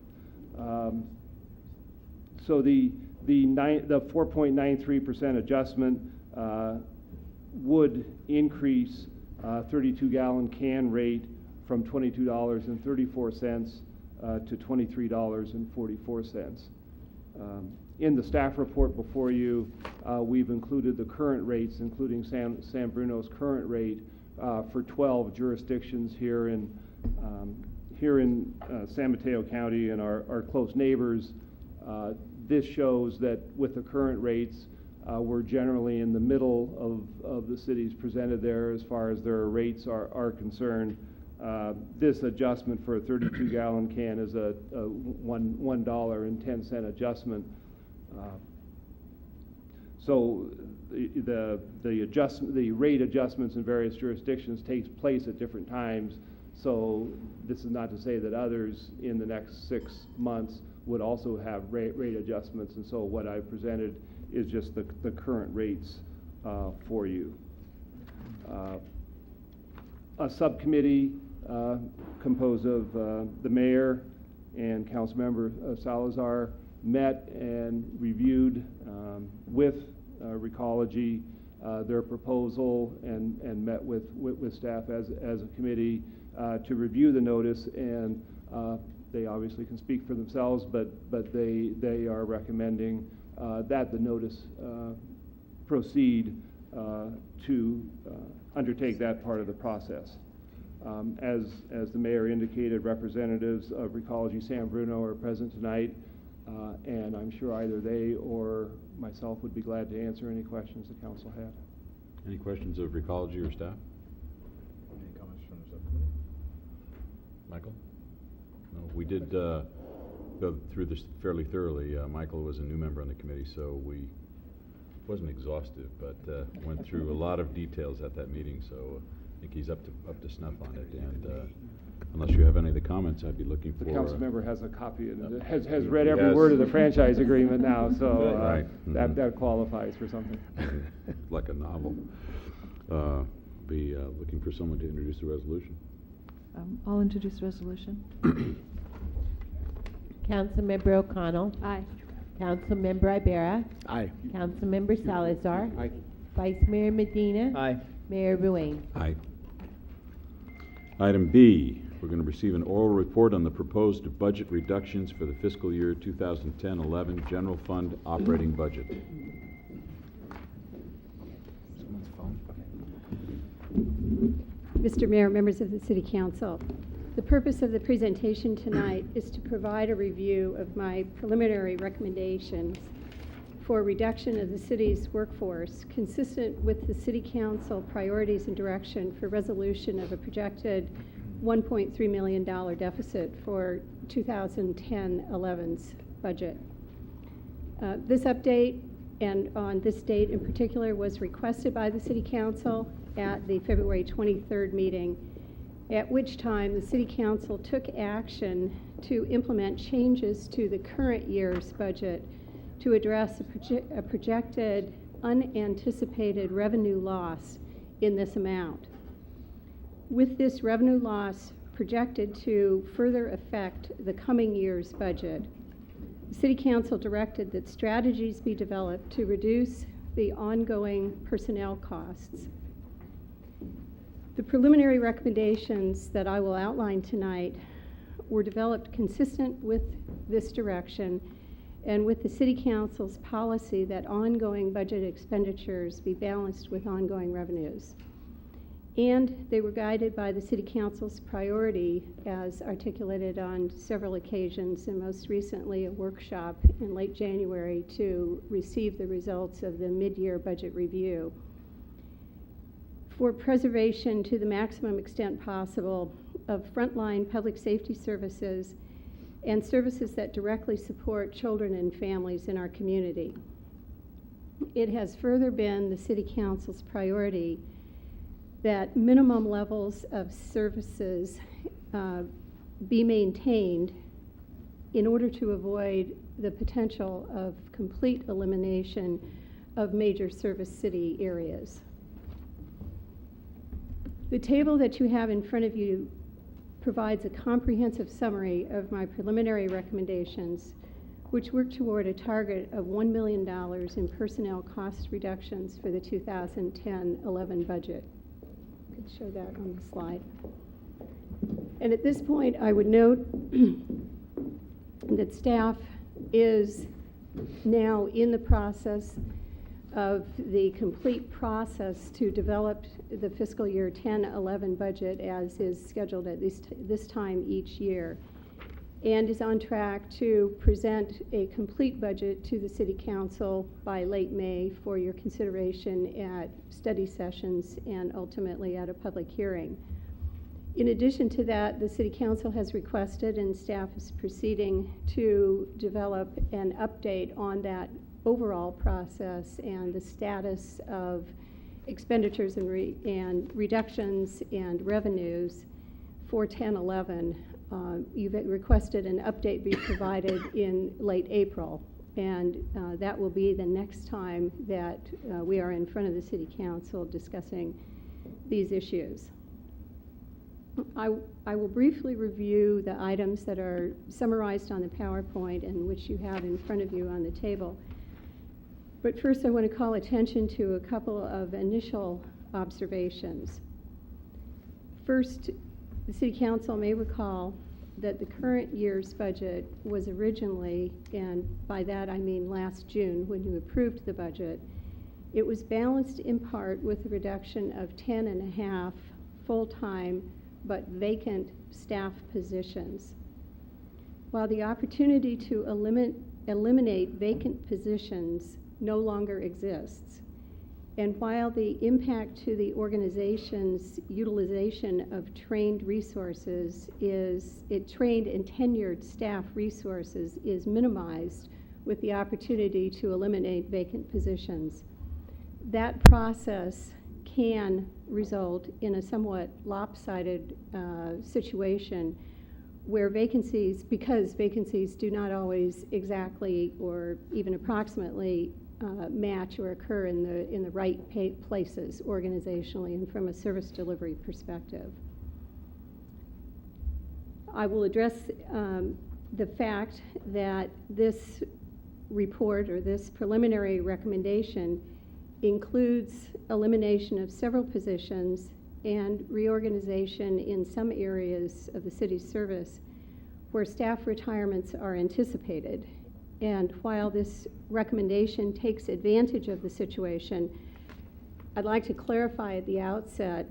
So the 4.93% adjustment would increase 32-gallon can rate from $22.34 to $23.44. In the staff report before you, we've included the current rates, including San Bruno's current rate for 12 jurisdictions here in San Mateo County and our close neighbors. This shows that with the current rates, we're generally in the middle of the cities presented there as far as their rates are concerned. This adjustment for a 32-gallon can is a $1.10 adjustment. So the rate adjustments in various jurisdictions takes place at different times. So this is not to say that others in the next 6 months would also have rate adjustments. And so what I presented is just the current rates for you. A subcommittee composed of the mayor and Councilmember Salazar met and reviewed with Recology their proposal and met with staff as a committee to review the notice, and they obviously can speak for themselves, but they are recommending that the notice proceed to undertake that part of the process. As the mayor indicated, representatives of Recology San Bruno are present tonight, and I'm sure either they or myself would be glad to answer any questions the council had. Any questions of Recology or staff? Any comments from the subcommittee? Michael? No, we did go through this fairly thoroughly. Michael was a new member on the committee, so we wasn't exhaustive, but went through a lot of details at that meeting. So I think he's up to snuff on it. And unless you have any of the comments, I'd be looking for. The council member has a copy and has read every word of the franchise agreement now, so right. that qualifies for something. Like a novel. Be looking for someone to introduce the resolution. I'll introduce the resolution. Councilmember O'Connell. Aye. Councilmember Ibarra. Aye. Councilmember Salazar. Aye. Vice Mayor Medina. Aye. Mayor Ruane. Aye. Item B, we're going to receive an oral report on the proposed budget reductions for the fiscal year 2010-11 General Fund operating budget. Mr. Mayor, members of the City Council, The purpose of the presentation tonight is to provide a review of my preliminary recommendations for reduction of the city's workforce consistent with the City Council priorities and direction for resolution of a projected $1.3 million deficit for 2010-11's budget. This update, and on this date in particular, was requested by the City Council at the February 23rd meeting, at which time the City Council took action to implement changes to the current year's budget to address a projected unanticipated revenue loss in this amount. With this revenue loss projected to further affect the coming year's budget, the City Council directed that strategies be developed to reduce the ongoing personnel costs. The preliminary recommendations that I will outline tonight were developed consistent with this direction and with the City Council's policy that ongoing budget expenditures be balanced with ongoing revenues. And they were guided by the City Council's priority as articulated on several occasions, and most recently a workshop in late January to receive the results of the mid-year budget review. For preservation to the maximum extent possible of frontline public safety services and services that directly support children and families in our community. It has further been the City Council's priority that minimum levels of services be maintained in order to avoid the potential of complete elimination of major service city areas. The table that you have in front of you provides a comprehensive summary of my preliminary recommendations, which work toward a target of $1 million in personnel cost reductions for the 2010-11 budget. I could show that on the slide. And at this point, I would note that staff is now in the process of the complete process to develop the fiscal year 10-11 budget as is scheduled at this time each year, and is on track to present a complete budget to the City Council by late May for your consideration at study sessions and ultimately at a public hearing. In addition to that, the City Council has requested, and staff is proceeding to develop an update on that overall process and the status of expenditures and reductions and revenues for 10-11. You've requested an update be provided in late April, and that will be the next time that we are in front of the City Council discussing these issues. I will briefly review the items that are summarized on the PowerPoint and which you have in front of you on the table. But first I want to call attention to a couple of initial observations. First, the City Council may recall that the current year's budget was originally, and by that I mean last June when you approved the budget, it was balanced in part with a reduction of 10.5 full-time but vacant staff positions. While the opportunity to eliminate vacant positions no longer exists, and while the impact to the organization's utilization of trained resources trained and tenured staff resources is minimized with the opportunity to eliminate vacant positions, that process can result in a somewhat lopsided situation where because vacancies do not always exactly or even approximately match or occur in the right places organizationally and from a service delivery perspective. I will address the fact that this report or this preliminary recommendation includes elimination of several positions and reorganization in some areas of the city's service where staff retirements are anticipated. And while this recommendation takes advantage of the situation, I'd like to clarify at the outset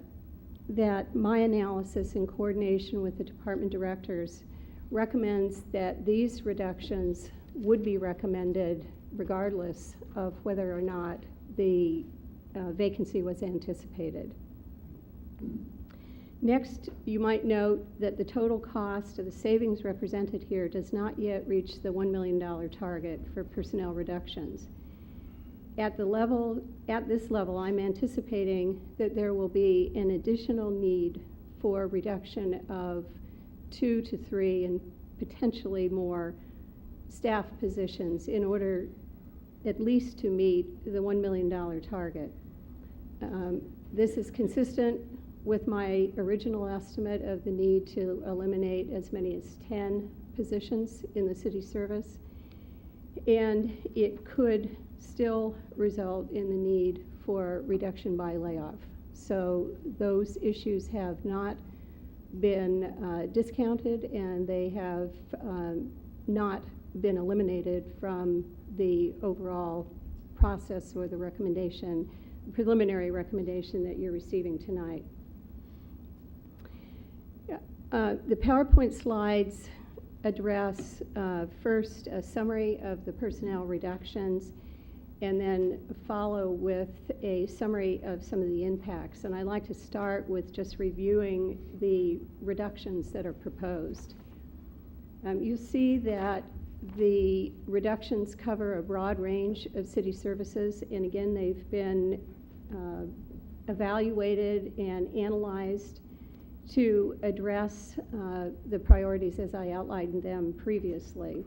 that my analysis in coordination with the department directors recommends that these reductions would be recommended regardless of whether or not the vacancy was anticipated. Next, you might note that the total cost of the savings represented here does not yet reach the $1 million target for personnel reductions. At this level, I'm anticipating that there will be an additional need for reduction of 2 to 3 and potentially more staff positions in order at least to meet the $1 million target. This is consistent with my original estimate of the need to eliminate as many as 10 positions in the city service, and it could still result in the need for reduction by layoff. So those issues have not been discounted, and they have not been eliminated from the overall process or the recommendation, preliminary recommendation that you're receiving tonight. The PowerPoint slides address first a summary of the personnel reductions and then follow with a summary of some of the impacts. And I'd like to start with just reviewing the reductions that are proposed. You see that the reductions cover a broad range of city services, and again, they've been evaluated and analyzed to address the priorities as I outlined them previously.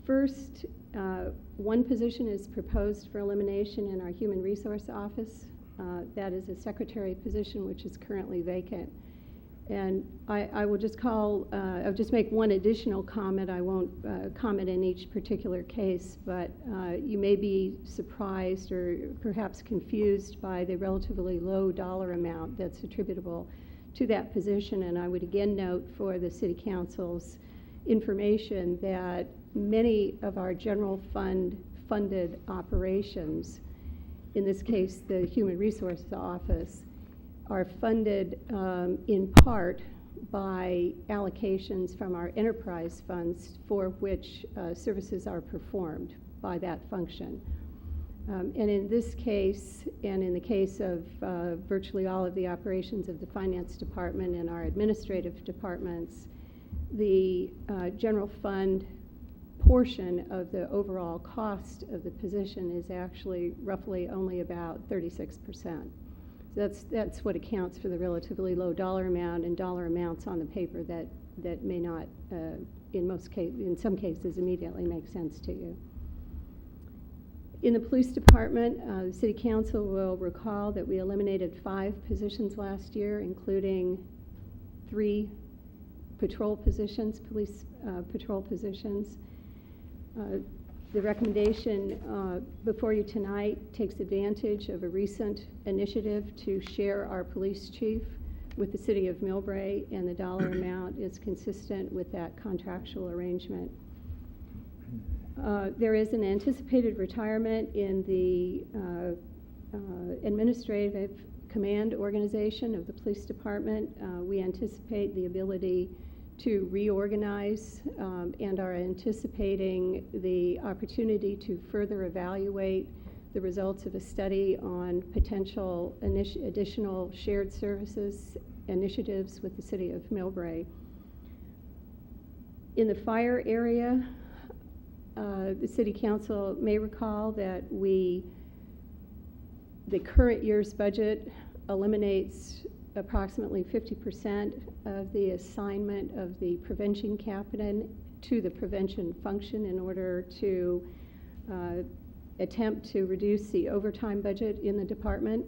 First, one position is proposed for elimination in our Human Resource Office. That is a secretary position which is currently vacant. And I will just I'll just make one additional comment. I won't comment in each particular case, but you may be surprised or perhaps confused by the relatively low dollar amount that's attributable to that position. And I would again note for the City Council's information that many of our general fund funded operations, in this case the Human Resources Office, are funded in part by allocations from our enterprise funds for which services are performed by that function. And in this case, and in the case of virtually all of the operations of the finance department and our administrative departments, the general fund portion of the overall cost of the position is actually roughly only about 36%. That's what accounts for the relatively low dollar amount and dollar amounts on the paper that may not, in some cases, immediately make sense to you. In the police department, the City Council will recall that we eliminated 5 positions last year, including 3 patrol positions, police patrol positions. The recommendation before you tonight takes advantage of a recent initiative to share our police chief with the City of Millbrae, and the dollar amount is consistent with that contractual arrangement. There is an anticipated retirement in the administrative command organization of the police department. We anticipate the ability to reorganize and are anticipating the opportunity to further evaluate the results of a study on potential additional shared services initiatives with the City of Millbrae. In the fire area, the City Council may recall that the current year's budget eliminates approximately 50% of the assignment of the prevention captain to the prevention function in order to attempt to reduce the overtime budget in the department.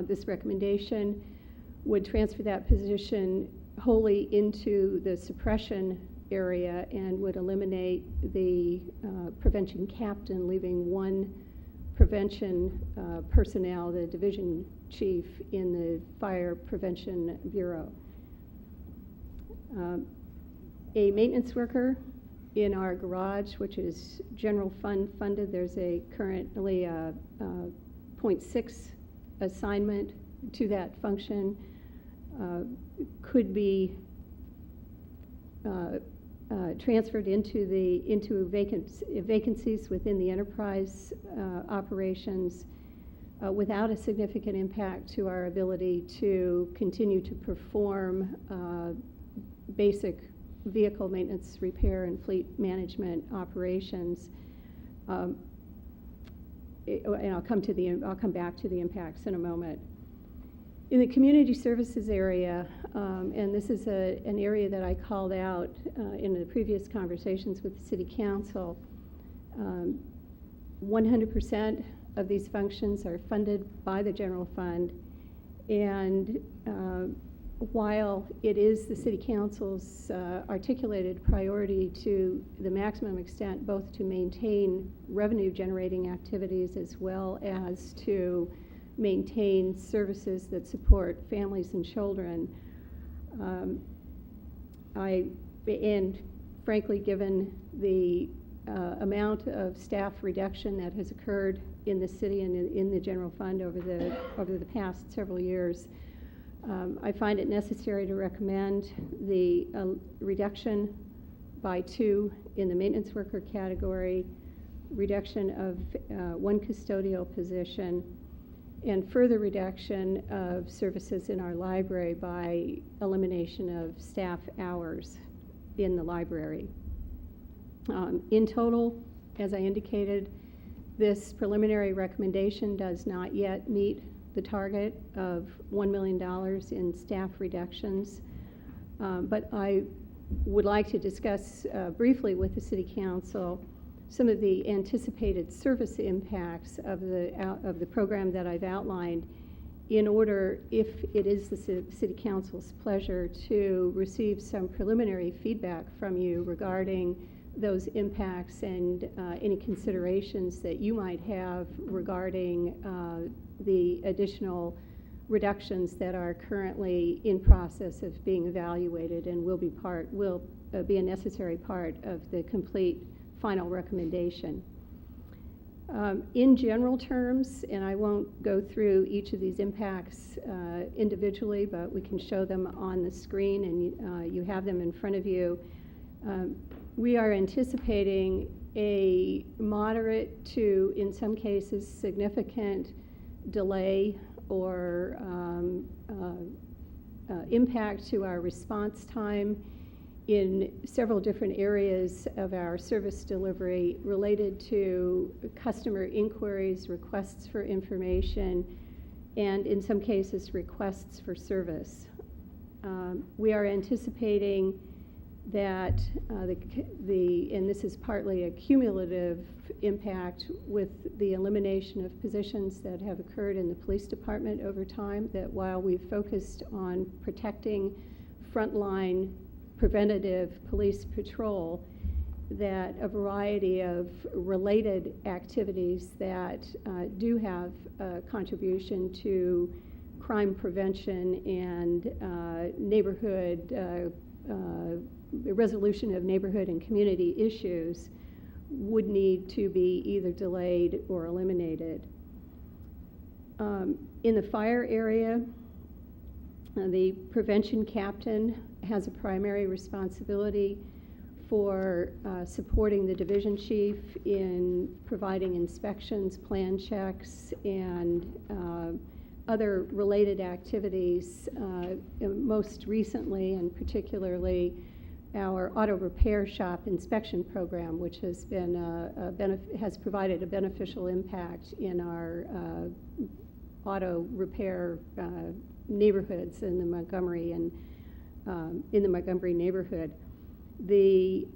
This recommendation would transfer that position wholly into the suppression area and would eliminate the prevention captain, leaving one prevention personnel, the division chief in the Fire Prevention Bureau. A maintenance worker in our garage, which is general fund funded, there's currently a 0.6 assignment to that function could be transferred into vacancies within the enterprise operations without a significant impact to our ability to continue to perform basic vehicle maintenance, repair, and fleet management operations. And I'll come back to the impacts in a moment. In the community services area, and this is an area that I called out in the previous conversations with the City Council, 100% of these functions are funded by the general fund, and while it is the City Council's articulated priority to the maximum extent both to maintain revenue generating activities as well as to maintain services that support families and children, and frankly, given the amount of staff reduction that has occurred in the city and in the general fund over the past several years, I find it necessary to recommend the reduction by 2 in the maintenance worker category, reduction of 1 custodial position, and further reduction of services in our library by elimination of staff hours in the library. In total, as I indicated, this preliminary recommendation does not yet meet the target of $1 million in staff reductions, but I would like to discuss briefly with the City Council some of the anticipated service impacts of the program that I've outlined in order, if it is the City Council's pleasure, to receive some preliminary feedback from you regarding those impacts and any considerations that you might have regarding the additional reductions that are currently in process of being evaluated and will be a necessary part of the complete final recommendation. In general terms, and I won't go through each of these impacts individually, but we can show them on the screen and you have them in front of you. We are anticipating a moderate to, in some cases, significant delay or impact to our response time in several different areas of our service delivery related to customer inquiries, requests for information, and in some cases, requests for service. We are anticipating that and this is partly a cumulative impact with the elimination of positions that have occurred in the police department over time, that while we've focused on protecting frontline preventative police patrol, that a variety of related activities that do have a contribution to crime prevention and resolution of neighborhood and community issues would need to be either delayed or eliminated. In the fire area, the prevention captain has a primary responsibility for supporting the division chief in providing inspections, plan checks, and other related activities, most recently and particularly our auto repair shop inspection program, which has been has provided a beneficial impact in our auto repair neighborhoods in the Montgomery and in the Montgomery neighborhood. The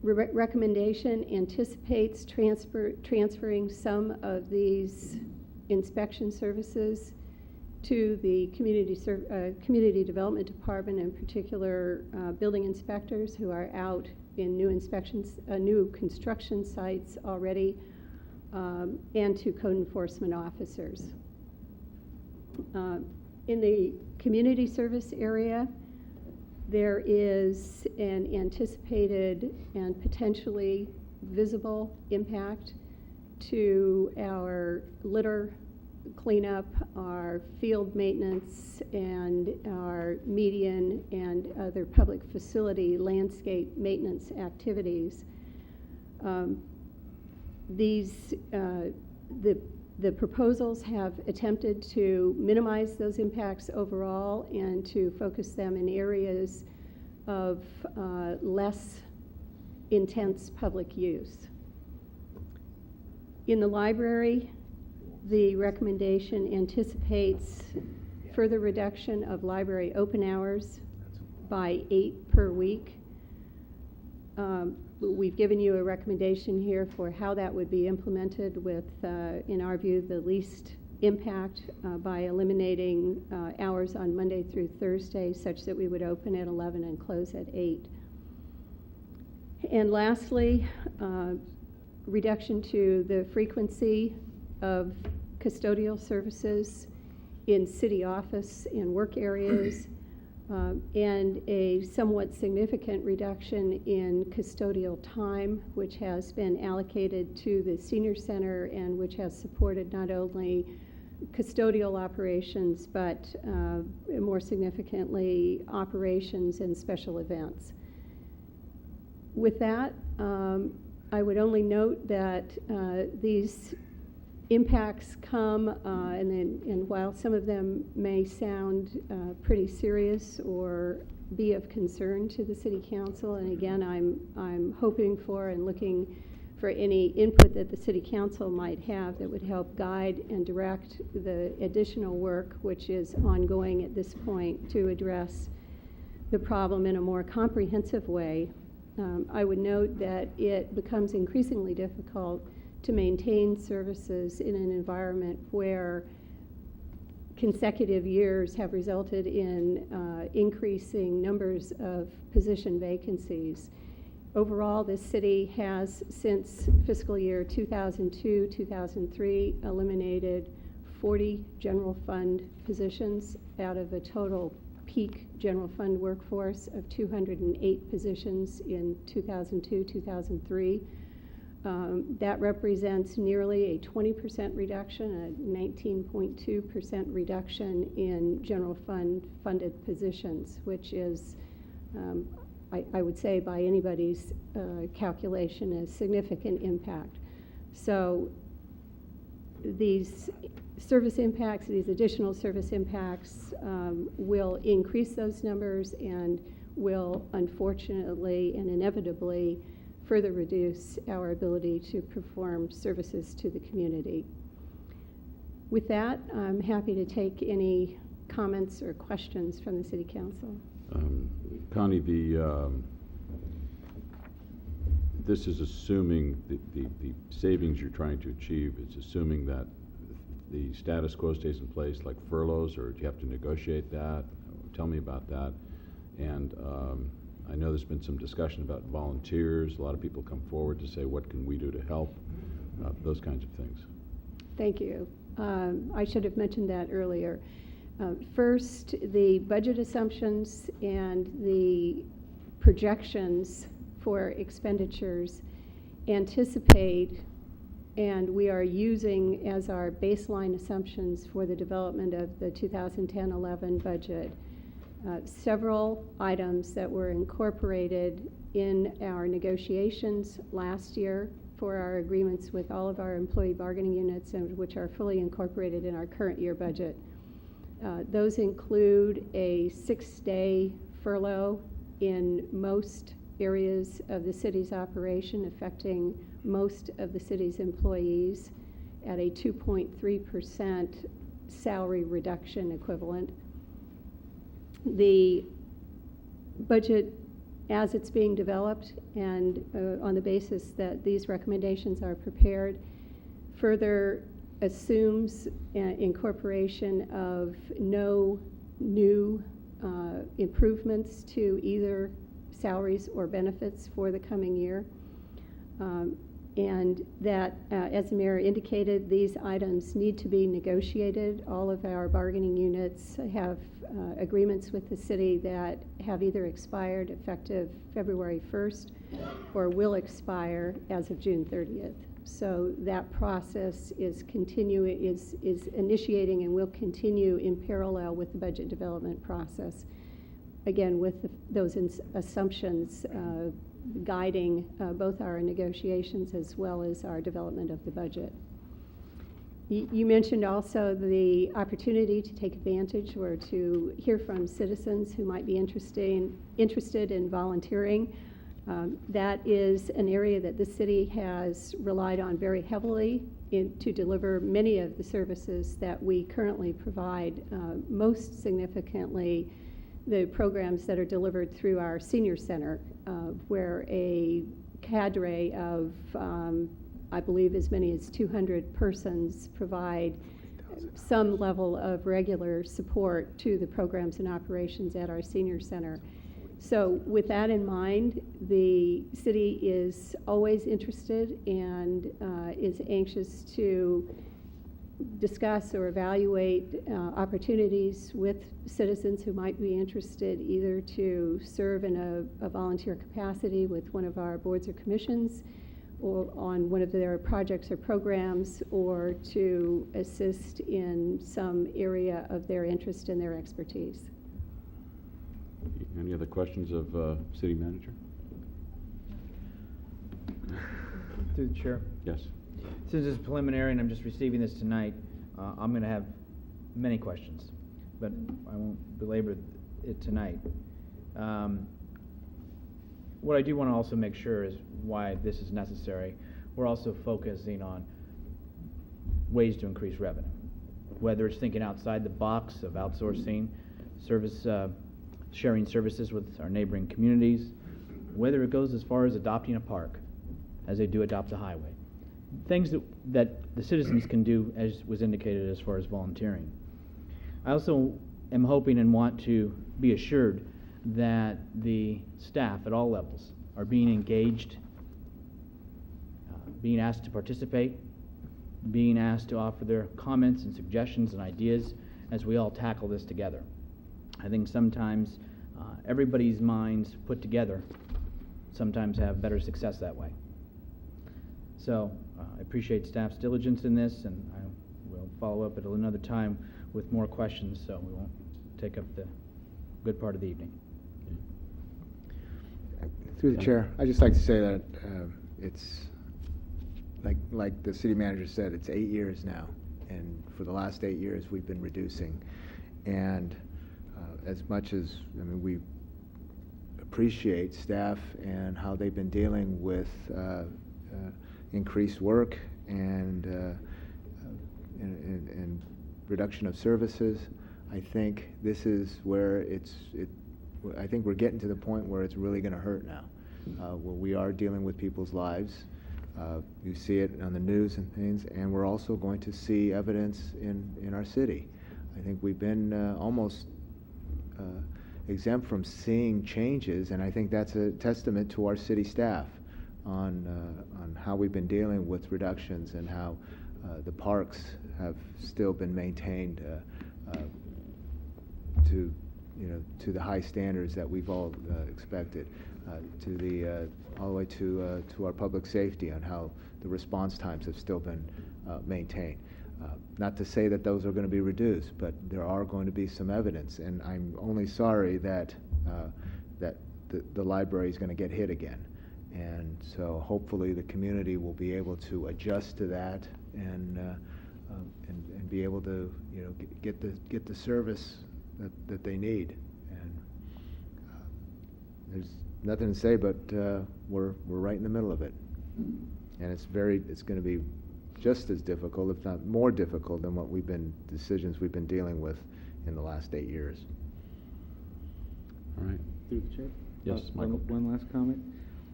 recommendation anticipates transferring some of these inspection services to the community development department, in particular building inspectors who are out in new construction sites already, and to code enforcement officers. In the community service area, there is an anticipated and potentially visible impact to our litter cleanup, our field maintenance, and our median and other public facility landscape maintenance activities. The proposals have attempted to minimize those impacts overall and to focus them in areas of less intense public use. In the library, the recommendation anticipates further reduction of library open hours by 8 per week. We've given you a recommendation here for how that would be implemented with, in our view, the least impact by eliminating hours on Monday through Thursday such that we would open at 11 and close at 8. And lastly, reduction to the frequency of custodial services in city office and work areas, and a somewhat significant reduction in custodial time, which has been allocated to the senior center and which has supported not only custodial operations, but more significantly, operations and special events. With that, I would only note that these impacts come, and while some of them may sound pretty serious or be of concern to the City Council, and again, I'm hoping for and looking for any input that the City Council might have that would help guide and direct the additional work which is ongoing at this point to address the problem in a more comprehensive way. I would note that it becomes increasingly difficult to maintain services in an environment where consecutive years have resulted in increasing numbers of position vacancies. Overall, this city has, since fiscal year 2002-2003, eliminated 40 general fund positions out of a total peak general fund workforce of 208 positions in 2002-2003. That represents nearly a 20% reduction, a 19.2% reduction in general fund funded positions, which is, I would say by anybody's calculation, a significant impact. So these service impacts, these additional service impacts will increase those numbers and will unfortunately and inevitably further reduce our ability to perform services to the community. With that, I'm happy to take any comments or questions from the City Council. Connie, this is assuming the savings you're trying to achieve, it's assuming that the status quo stays in place, like furloughs, or do you have to negotiate that? Tell me about that. And I know there's been some discussion about volunteers. A lot of people come forward to say, what can we do to help? Those kinds of things. Thank you. I should have mentioned that earlier. First, the budget assumptions and the projections for expenditures anticipate, and we are using as our baseline assumptions for the development of the 2010-11 budget, several items that were incorporated in our negotiations last year for our agreements with all of our employee bargaining units, and which are fully incorporated in our current year budget. Those include a 6-day furlough in most areas of the city's operation, affecting most of the city's employees at a 2.3% salary reduction equivalent. The budget, as it's being developed and on the basis that these recommendations are prepared, further assumes incorporation of no new improvements to either salaries or benefits for the coming year. And that, as the mayor indicated, these items need to be negotiated. All of our bargaining units have agreements with the city that have either expired effective February 1st or will expire as of June 30th. So that process is initiating and will continue in parallel with the budget development process. Again, with those assumptions guiding both our negotiations as well as our development of the budget. You mentioned also the opportunity to take advantage or to hear from citizens who might be interested in volunteering. That is an area that the city has relied on very heavily to deliver many of the services that we currently provide, most significantly the programs that are delivered through our senior center, where a cadre of I believe as many as 200 persons provide some level of regular support to the programs and operations at our senior center. So with that in mind, the city is always interested and is anxious to discuss or evaluate opportunities with citizens who might be interested either to serve in a volunteer capacity with one of our boards or commissions, or on one of their projects or programs, or to assist in some area of their interest and their expertise. Any other questions of City Manager? Through the chair. Yes. Since it's preliminary and I'm just receiving this tonight, I'm going to have many questions, but I won't belabor it tonight. What I do want to also make sure is why this is necessary. We're also focusing on ways to increase revenue, whether it's thinking outside the box of outsourcing service, sharing services with our neighboring communities, whether it goes as far as adopting a park, as they do adopt a highway. Things that the citizens can do, as was indicated, as far as volunteering. I also am hoping and want to be assured that the staff at all levels are being engaged, being asked to participate, being asked to offer their comments and suggestions and ideas as we all tackle this together. I think sometimes everybody's minds put together sometimes have better success that way. So I appreciate staff's diligence in this, and I will follow up at another time with more questions, so we won't take up the good part of the evening. Through the chair, I'd just like to say that it's like the city manager said, it's 8 years now, and for the last 8 years we've been reducing. And as much as, I mean, we appreciate staff and how they've been dealing with increased work and reduction of services, I think this is where I think we're getting to the point where it's really going to hurt now, where we are dealing with people's lives. You see it on the news and things, and we're also going to see evidence in our city. I think we've been almost exempt from seeing changes, and I think that's a testament to our city staff on how we've been dealing with reductions and how the parks have still been maintained to the high standards that we've all expected, all the way to our public safety, on how the response times have still been maintained. Not to say that those are going to be reduced, but there are going to be some evidence, and I'm only sorry that the library is going to get hit again. And so hopefully the community will be able to adjust to that and be able to get the service that they need. And there's nothing to say, but we're right in the middle of it, and it's going to be just as difficult, if not more difficult, than decisions we've been dealing with in the last 8 years. All right. Through the chair? Yes, Michael. One last comment.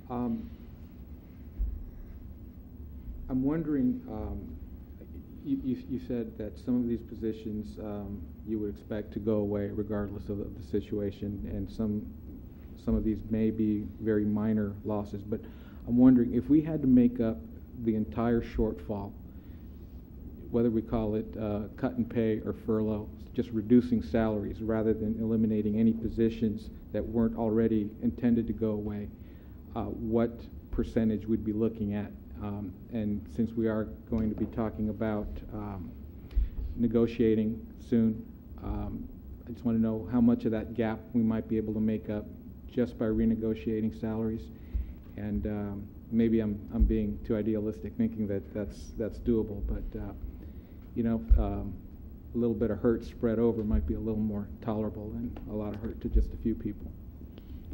I'm wondering, you said that some of these positions you would expect to go away regardless of the situation, and some of these may be very minor losses, but I'm wondering if we had to make up the entire shortfall, whether we call it cut and pay or furlough, just reducing salaries rather than eliminating any positions that weren't already intended to go away, what percentage we'd be looking at And since we are going to be talking about negotiating soon, I just want to know how much of that gap we might be able to make up just by renegotiating salaries. And maybe I'm being too idealistic, thinking that that's doable. But you know, a little bit of hurt spread over might be a little more tolerable than a lot of hurt to just a few people.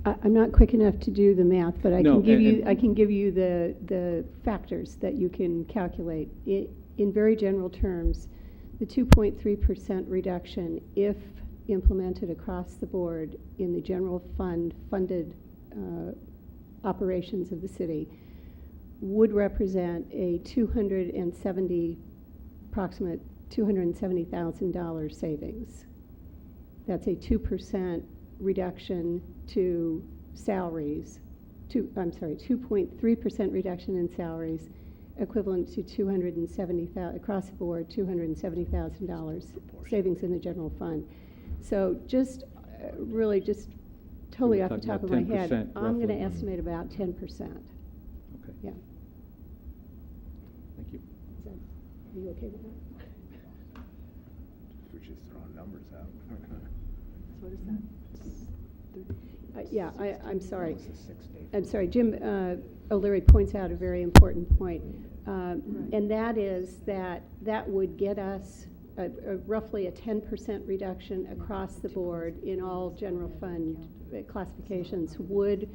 I'm not quick enough to do the math, but I No, can give you the factors that you can calculate. In very general terms, the 2.3% reduction, if implemented across the board in the general funded operations of the city, would represent a approximate $270,000 savings. That's a 2% reduction to salaries, 2.3% reduction in salaries, equivalent to $270,000 across the board, $270,000 savings in the general fund. So just really just totally We're off the talking top of about my head, 10% I'm going to roughly. estimate about 10%. Okay. Yeah. Thank you. Are you okay with that? We're just throwing numbers out. So what is that? Yeah, I'm sorry. It's a 6-day. I'm sorry. Jim O'Leary points out a very important point, and that is that would get us roughly a 10% reduction across the board in all general fund classifications would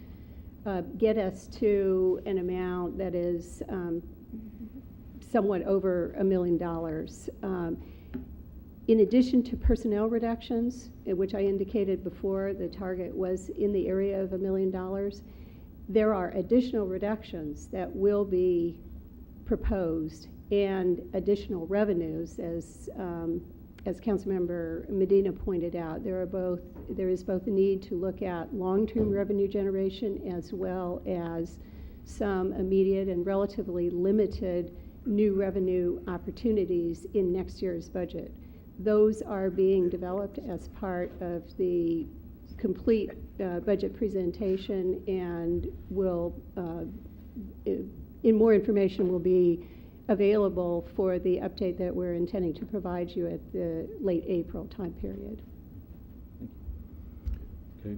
get us to an amount that is somewhat over $1 million. In addition to personnel reductions, which I indicated before, the target was in the area of $1 million, there are additional reductions that will be proposed and additional revenues, as Councilmember Medina pointed out. There is both a need to look at long-term revenue generation as well as some immediate and relatively limited new revenue opportunities in next year's budget. Those are being developed as part of the complete budget presentation, and more information will be available for the update that we're intending to provide you at the late April time period. Okay.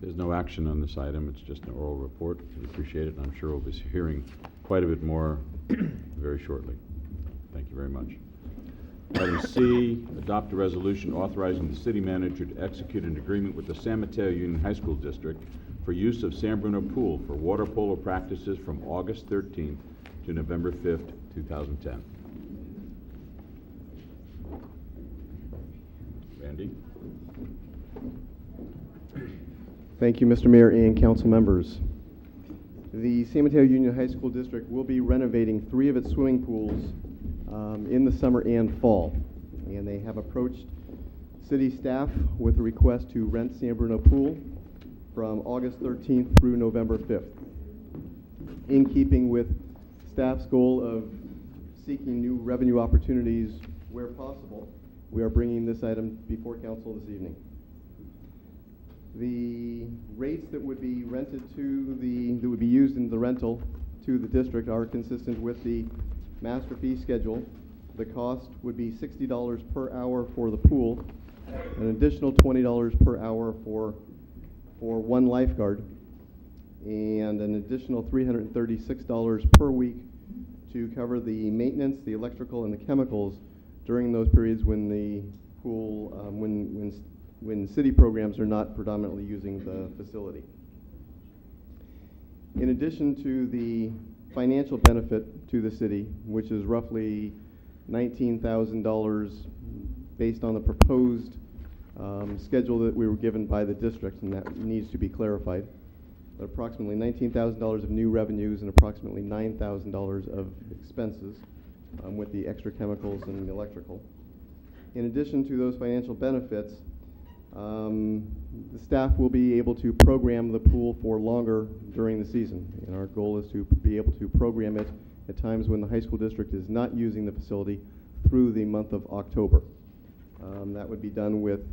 There's no action on this item. It's just an oral report. We appreciate it, and I'm sure we'll be hearing quite a bit more very shortly. Thank you very much. Item C, adopt a resolution authorizing the city manager to execute an agreement with the San Mateo Union High School District for use of San Bruno Pool for water polo practices from August 13th to November 5th, 2010. Randy? Thank you, Mr. Mayor and council members. The San Mateo Union High School District will be renovating 3 of its swimming pools in the summer and fall. And they have approached city staff with a request to rent San Bruno Pool from August 13th through November 5th. In keeping with staff's goal of seeking new revenue opportunities where possible, we are bringing this item before council this evening. The rates that would be rented that would be used in the rental to the district are consistent with the master fee schedule. The cost would be $60 per hour for the pool, an additional $20 per hour for one lifeguard, and an additional $336 per week to cover the maintenance, the electrical, and the chemicals during those periods when the pool, when city programs are not predominantly using the facility. In addition to the financial benefit to the city, which is roughly $19,000 based on the proposed schedule that we were given by the district, and that needs to be clarified. But approximately $19,000 of new revenues and approximately $9,000 of expenses with the extra chemicals and the electrical. In addition to those financial benefits, the staff will be able to program the pool for longer during the season. And our goal is to be able to program it at times when the high school district is not using the facility through the month of October. That would be done with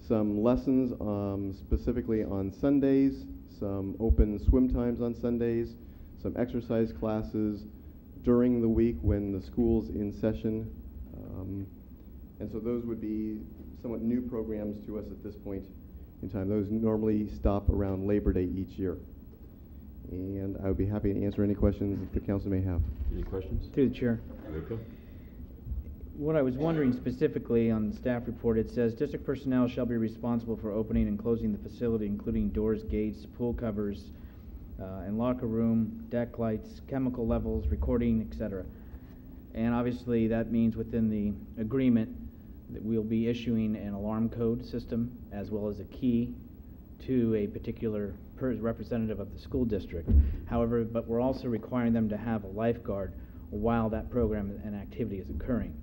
some lessons specifically on Sundays, some open swim times on Sundays, some exercise classes during the week when the school's in session. And so those would be somewhat new programs to us at this point in time. Those normally stop around Labor Day each year. And I would be happy to answer any questions that the council may have. Any questions? Through the chair. Rico? What I was wondering specifically on the staff report, it says district personnel shall be responsible for opening and closing the facility, including doors, gates, pool covers, and locker room, deck lights, chemical levels, recording, etc. And obviously that means within the agreement that we'll be issuing an alarm code system as well as a key to a particular representative of the school district. However, but we're also requiring them to have a lifeguard while that program and activity is occurring.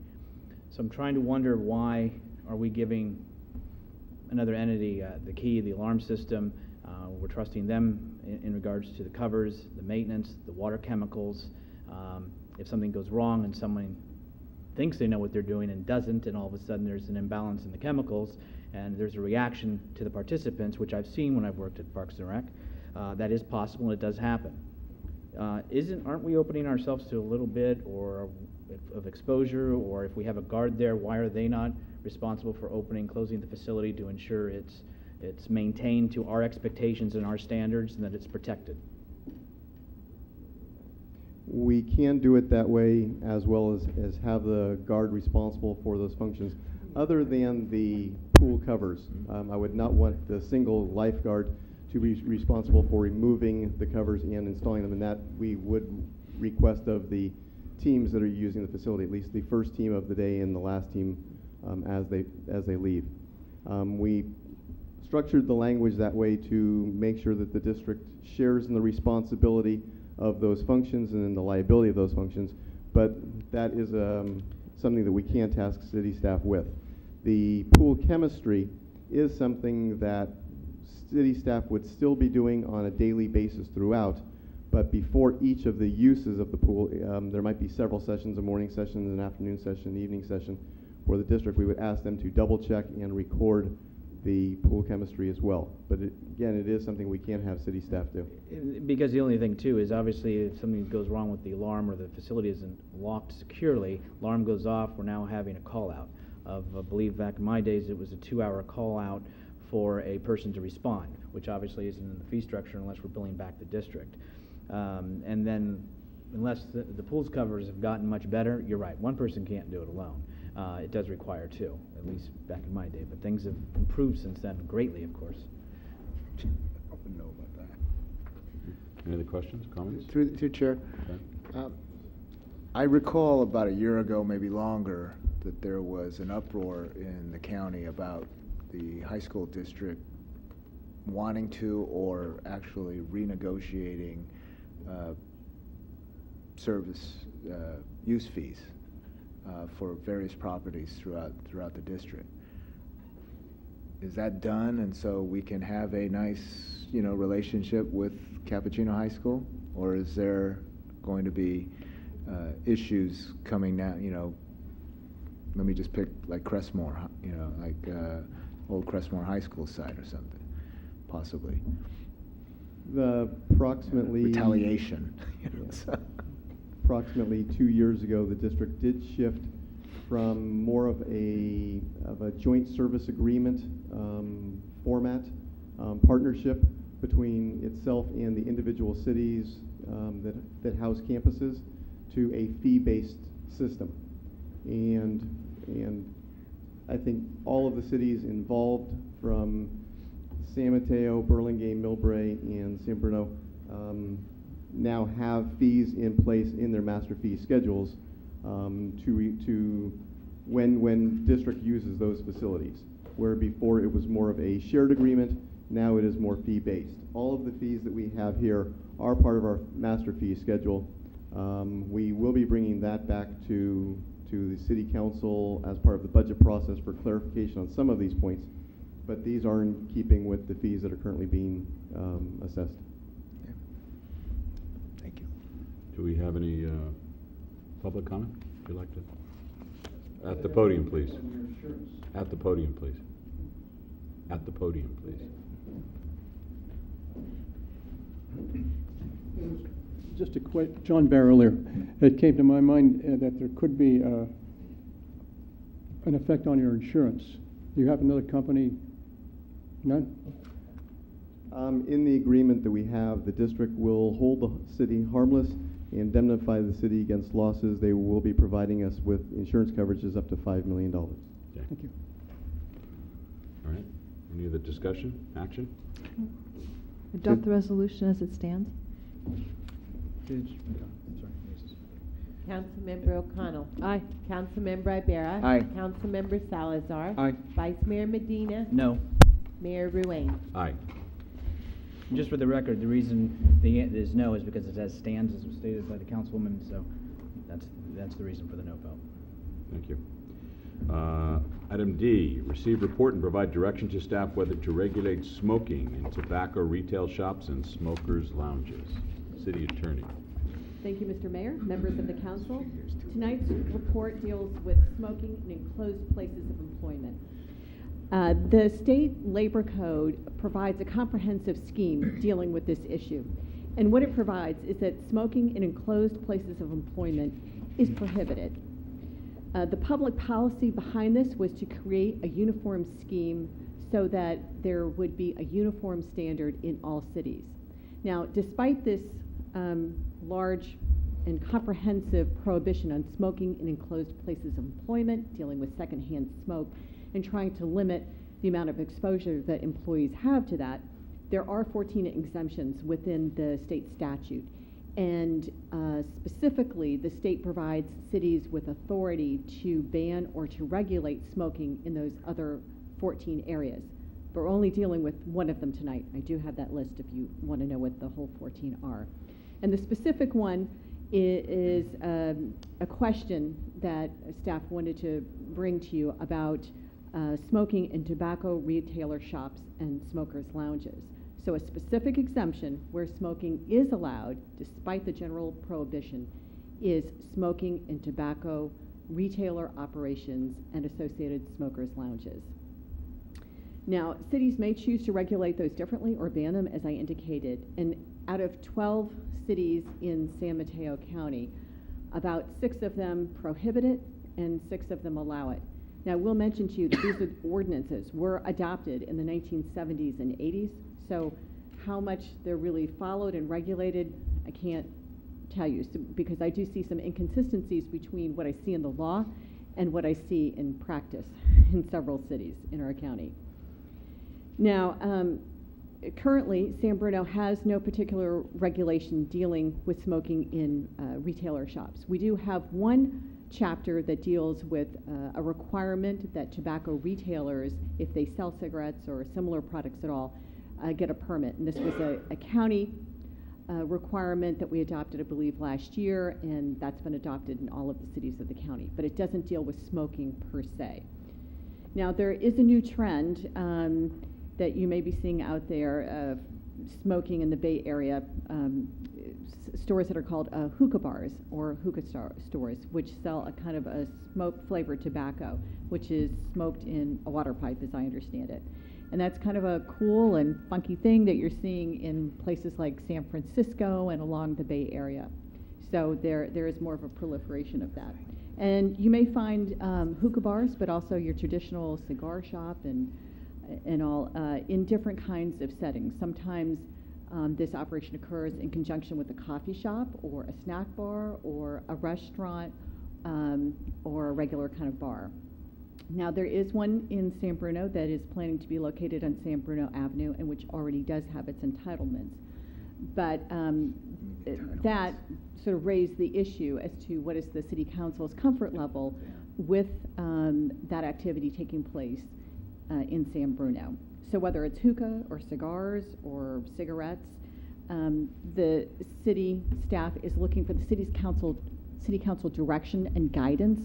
So I'm trying to wonder, why are we giving another entity the key, the alarm system? We're trusting them in regards to the covers, the maintenance, the water chemicals. If something goes wrong and someone thinks they know what they're doing and doesn't, and all of a sudden there's an imbalance in the chemicals and there's a reaction to the participants, which I've seen when I've worked at Parks and Rec, that is possible and it does happen. Aren't we opening ourselves to a little bit of exposure, or if we have a guard there, why are they not responsible for opening, closing the facility to ensure it's maintained to our expectations and our standards and that it's protected? We can do it that way, as well as have the guard responsible for those functions. Other than the pool covers, I would not want the single lifeguard to be responsible for removing the covers and installing them, and that we would request of the teams that are using the facility, at least the first team of the day and the last team as they leave. We structured the language that way to make sure that the district shares in the responsibility of those functions and in the liability of those functions, but that is something that we can task city staff with. The pool chemistry is something that city staff would still be doing on a daily basis throughout, but before each of the uses of the pool, there might be several sessions, a morning session, an afternoon session, an evening session for the district. We would ask them to double check and record the pool chemistry as well. But again, it is something we can't have city staff do. Because the only thing too is, obviously, if something goes wrong with the alarm or the facility isn't locked securely, alarm goes off, we're now having a call out of, I believe back in my days, it was a 2-hour call out for a person to respond, which obviously isn't in the fee structure unless we're billing back the district. And then unless the pool's covers have gotten much better, you're right, one person can't do it alone. It does require two, at least back in my day, but things have improved since then greatly, of course. I wouldn't know about that. Any other questions, comments? Through Chair. Okay. I recall about a year ago, maybe longer, that there was an uproar in the county about the high school district wanting to or actually renegotiating service use fees for various properties throughout the district. Is that done, and so we can have a nice, relationship with Cappuccino High School, or is there going to be issues coming now? Let me just pick like Crestmore, like old Crestmore High School site or something, possibly. Approximately retaliation. Approximately 2 years ago, the district did shift from more of a joint service agreement format, partnership between itself and the individual cities that house campuses, to a fee-based system. And I think all of the cities involved, from San Mateo, Burlingame, Millbrae, and San Bruno, now have fees in place in their master fee schedules to when district uses those facilities. Where before it was more of a shared agreement, now it is more fee-based. All of the fees that we have here are part of our master fee schedule. We will be bringing that back to the City Council as part of the budget process for clarification on some of these points, but these are in keeping with the fees that are currently being assessed. Yeah. Thank you. Do we have any public comment? Would you like to? At the podium, please. At the podium, please. At the podium, please. Just a quick, John Barrow earlier, it came to my mind that there could be an effect on your insurance. Do you have another company? None? In the agreement that we have, the district will hold the city harmless, indemnify the city against losses. They will be providing us with insurance coverages up to $5 million. Thank you. All right. Any other discussion, action? Adopt the resolution as it stands. Councilmember O'Connell. Aye. Councilmember Ibarra. Aye. Councilmember Salazar. Aye. Vice Mayor Medina. No. Mayor Ruane. Aye. Just for the record, the reason the is no is because it as stands, as was stated by the councilwoman, so that's the reason for the no vote. Thank you. Item D, receive report and provide direction to staff whether to regulate smoking in tobacco retail shops and smokers' lounges. City Attorney. Thank you, Mr. Mayor, members of the council. Tonight's report deals with smoking in enclosed places of employment. The state labor code provides a comprehensive scheme dealing with this issue. And what it provides is that smoking in enclosed places of employment is prohibited. The public policy behind this was to create a uniform scheme so that there would be a uniform standard in all cities. Now, despite this large and comprehensive prohibition on smoking in enclosed places of employment, dealing with secondhand smoke, and trying to limit the amount of exposure that employees have to that, there are 14 exemptions within the state statute. And specifically, the state provides cities with authority to ban or to regulate smoking in those other 14 areas. But we're only dealing with one of them tonight. I do have that list if you want to know what the whole 14 are. And the specific one is a question that staff wanted to bring to you about smoking in tobacco retailer shops and smokers' lounges. So a specific exemption where smoking is allowed, despite the general prohibition, is smoking in tobacco retailer operations and associated smokers' lounges. Now, cities may choose to regulate those differently or ban them, as I indicated. And out of 12 cities in San Mateo County, about 6 of them prohibit it and 6 of them allow it. Now, I will mention to you that these ordinances were adopted in the 1970s and 80s. So how much they're really followed and regulated, I can't tell you, because I do see some inconsistencies between what I see in the law and what I see in practice in several cities in our county. Now, currently, San Bruno has no particular regulation dealing with smoking in retailer shops. We do have one chapter that deals with a requirement that tobacco retailers, if they sell cigarettes or similar products at all, get a permit. And this was a county requirement that we adopted, I believe, last year, and that's been adopted in all of the cities of the county. But it doesn't deal with smoking per se. Now, there is a new trend that you may be seeing out there, smoking in the Bay Area, stores that are called hookah bars or hookah stores, which sell a kind of a smoke-flavored tobacco, which is smoked in a water pipe, as I understand it. And that's kind of a cool and funky thing that you're seeing in places like San Francisco and along the Bay Area. So there is more of a proliferation of that. And you may find hookah bars, but also your traditional cigar shop and all in different kinds of settings. Sometimes this operation occurs in conjunction with a coffee shop or a snack bar or a restaurant or a regular kind of bar. Now, there is one in San Bruno that is planning to be located on San Bruno Avenue and which already does have its entitlements. But that sort of raised the issue as to what is the City Council's comfort level with that activity taking place in San Bruno. So whether it's hookah or cigars or cigarettes, the city staff is looking for the city council direction and guidance,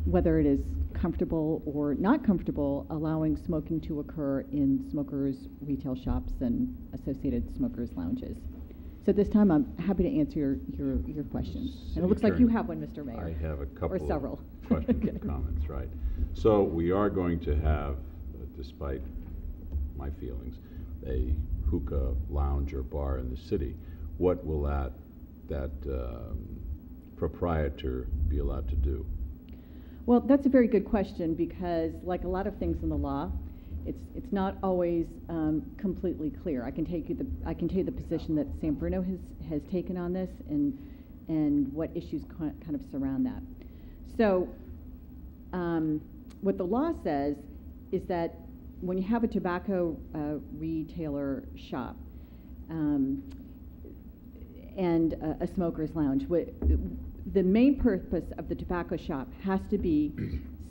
whether it is comfortable or not comfortable allowing smoking to occur in smokers' retail shops and associated smokers' lounges. So this time I'm happy to answer your questions. And it looks like you have one, Mr. Mayor. I have a couple or several. of questions and comments, right. So we are going to have, despite my feelings, a hookah lounge or bar in the city. what will that proprietor be allowed to do? Well, that's a very good question, because like a lot of things in the law, it's not always completely clear. I can tell you the position that San Bruno has taken on this, and what issues kind of surround that. So, what the law says is that when you have a tobacco retailer shop and a smoker's lounge, the main purpose of the tobacco shop has to be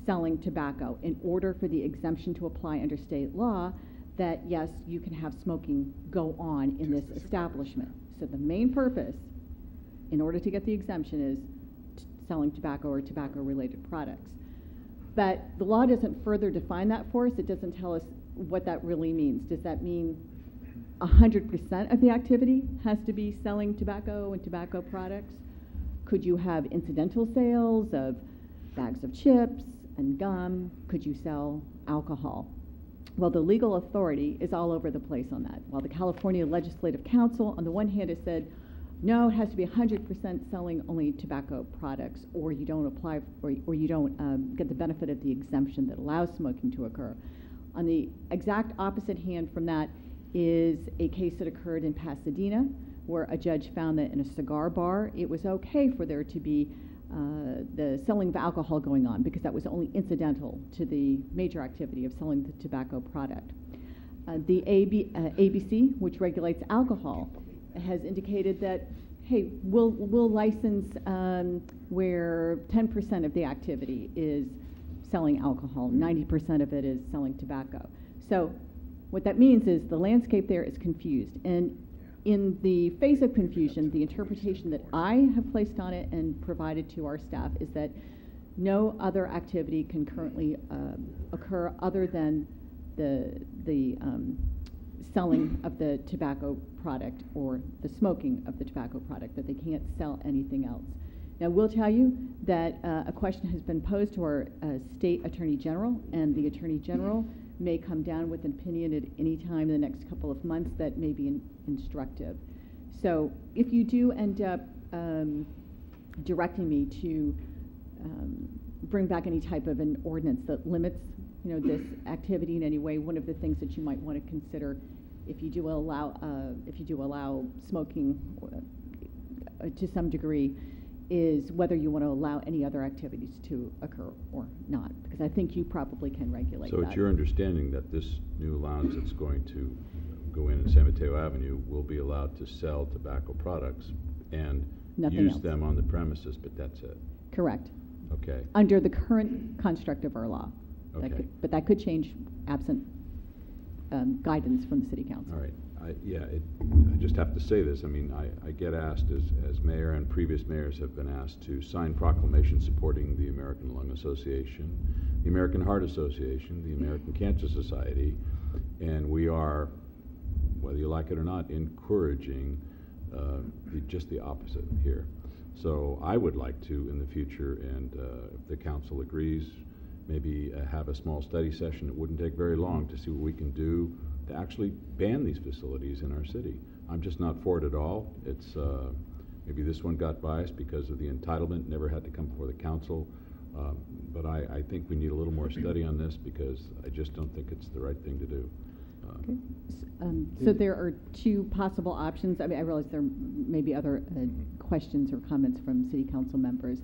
selling tobacco in order for the exemption to apply under state law, that yes, you can have smoking go on in this establishment. So the main purpose, in order to get the exemption, is selling tobacco or tobacco-related products. But the law doesn't further define that for us. It doesn't tell us what that really means. Does that mean 100% of the activity has to be selling tobacco and tobacco products? Could you have incidental sales of bags of chips and gum? Could you sell alcohol? Well, the legal authority is all over the place on that. While the California Legislative Council, on the one hand, has said, no, it has to be 100% selling only tobacco products, or you don't apply, or you don't get the benefit of the exemption that allows smoking to occur. On the exact opposite hand from that is a case that occurred in Pasadena, where a judge found that in a cigar bar, it was okay for there to be the selling of alcohol going on, because that was only incidental to the major activity of selling the tobacco product. The ABC, which regulates alcohol, has indicated that, hey, we'll license where 10% of the activity is selling alcohol, 90% of it is selling tobacco. So what that means is the landscape there is confused. And in the face of confusion, the interpretation that I have placed on it and provided to our staff is that no other activity can currently occur other than the selling of the tobacco product or the smoking of the tobacco product, that they can't sell anything else. Now, we'll tell you that a question has been posed to our state attorney general, and the attorney general may come down with an opinion at any time in the next couple of months that may be instructive. So if you do end up directing me to bring back any type of an ordinance that limits, this activity in any way, one of the things that you might want to consider, if you do allow smoking to some degree, is whether you want to allow any other activities to occur or not, because I think you probably can regulate that. So it's your understanding that this new lounge that's going to go in San Mateo Avenue will be allowed to sell tobacco products and use them on the premises, but that's it? Correct. Okay. Under the current construct of our law. Okay. But that could change absent guidance from the City Council. All right. I just have to say this. I mean, I get asked, as mayor and previous mayors have been asked, to sign proclamations supporting the American Lung Association, the American Heart Association, the American Cancer Society, and we are, whether you like it or not, encouraging just the opposite here. So I would like to, in the future, and if the council agrees, maybe have a small study session. It wouldn't take very long to see what we can do to actually ban these facilities in our city. I'm just not for it at all. It's maybe this one got biased because of the entitlement, never had to come before the council. But I think we need a little more study on this, because I just don't think it's the right thing to do. So there are two possible options. I mean, I realize there may be other questions or comments from City Council members.